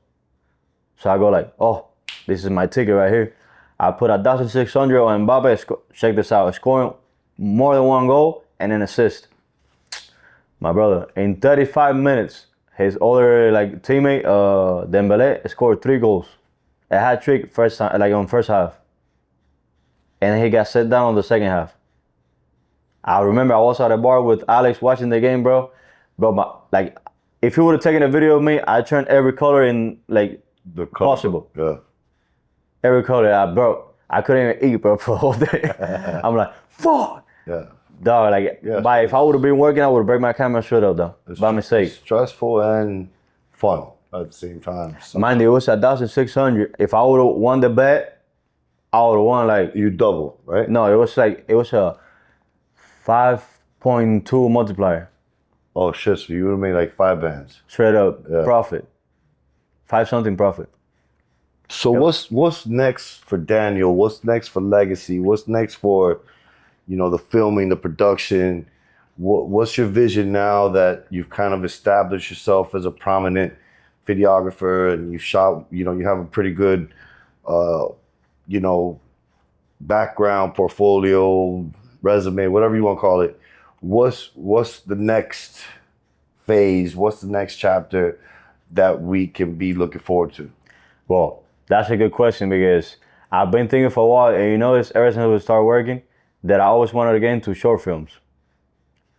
So I go like, oh, this is my ticket right here. I put 1,600 on Mbappe. Check this out. Scoring more than 1 goal and an assist. My brother, in 35 minutes, his other like teammate, Dembele, scored 3 goals. A hat trick first time, like on first half. And he got set down on the second half. I remember I was at a bar with Alex watching the game, bro. Bro, like, if you would have taken a video of me, I turned every color in like The color. possible. Yeah. Every color, bro. I couldn't even eat, bro, for a whole day. I'm like, fuck. Yeah. Dog, like, Yeah, if I would have been working, I would have break my camera straight up, though, by mistake. Stressful and fun at the same time. So Mind you, it was 1,600. If I would have won the bet, I would have won like, you double, right? no, it was a 5.2 multiplier. Oh shit! So you would have made like 5 bands. Straight up Yeah. profit. 5 something profit. So what's next for Daniel? What's next for Legacy? What's next for, the filming, the production? What's your vision now that you've kind of established yourself as a prominent videographer and you shot, you have a pretty good, background, portfolio, resume, whatever you want to call it. What's the next phase? What's the next chapter that we can be looking forward to? Well, that's a good question because I've been thinking for a while, and you notice ever since we started working, that I always wanted to get into short films.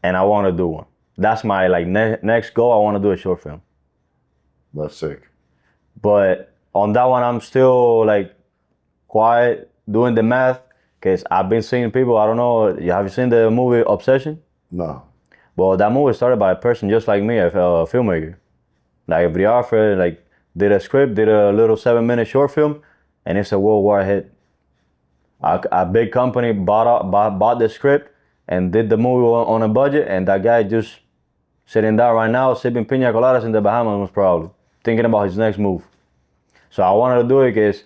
And I want to do one. That's my like next goal. I want to do a short film. That's sick. But on that one, I'm still like quiet, doing the math, because I've been seeing people, I don't know, have you seen the movie Obsession? No. Well, that movie started by a person just like me, a filmmaker. Like a videographer, like did a script, did a little 7-minute short film, and it's a worldwide hit. A big company bought the script and did the movie on a budget, and that guy just sitting down right now, sipping pina coladas in the Bahamas most probably, thinking about his next move. So I wanted to do it because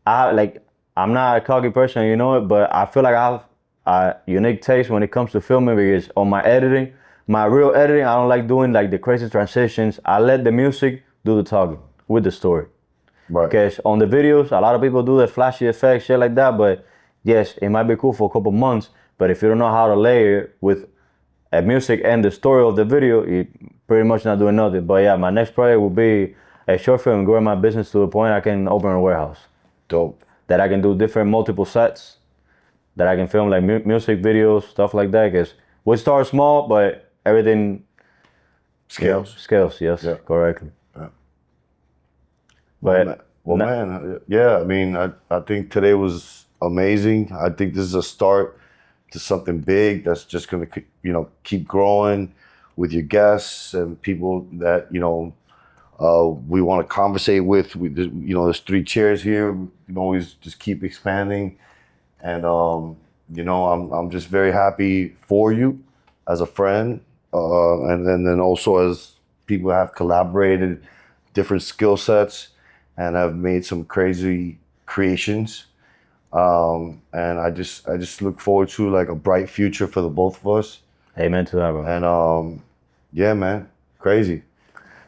I'm not a cocky person, you know it, but I feel like I have a unique taste when it comes to filming because on my editing, my real editing, I don't like doing like the crazy transitions. I let the music do the talking with the story. Right. Because on the videos, a lot of people do the flashy effects, shit like that, but yes, it might be cool for a couple months, but if you don't know how to layer with a music and the story of the video, you're pretty much not doing nothing. But yeah, my next project will be a short film, growing my business to the point I can open a warehouse. Dope. That I can do different multiple sets, that I can film like music videos, stuff like that. Because we start small, but everything Scales. Scales, yes, Yeah. correctly. Yeah. But Man, yeah, I mean, I think today was amazing. I think this is a start to something big that's just going to, keep growing with your guests and people that, we want to conversate with. There's 3 chairs here. We can always just keep expanding. And, I'm just very happy for you as a friend. And then also as people have collaborated different skill sets and have made some crazy creations. And I just look forward to like a bright future for the both of us. amen to that, bro. And yeah, man, crazy.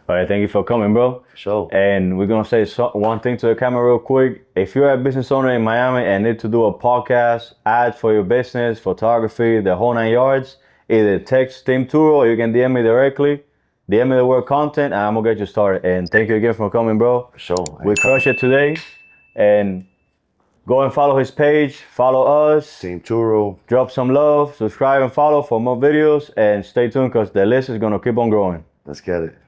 All right, thank you for coming, bro. Sure. And we're gonna say one thing to the camera real quick. If you're a business owner in Miami and need to do a podcast, ads for your business, photography, the whole 9 yards, either text TeamTuro or you can DM me directly. DM me the word content and I'm gonna get you started. And thank you again for coming, bro. Sure. We crushed it today. And go and follow his page, follow us, TeamTuro. drop some love, subscribe and follow for more videos, and stay tuned because the list is gonna keep on growing. Let's get it.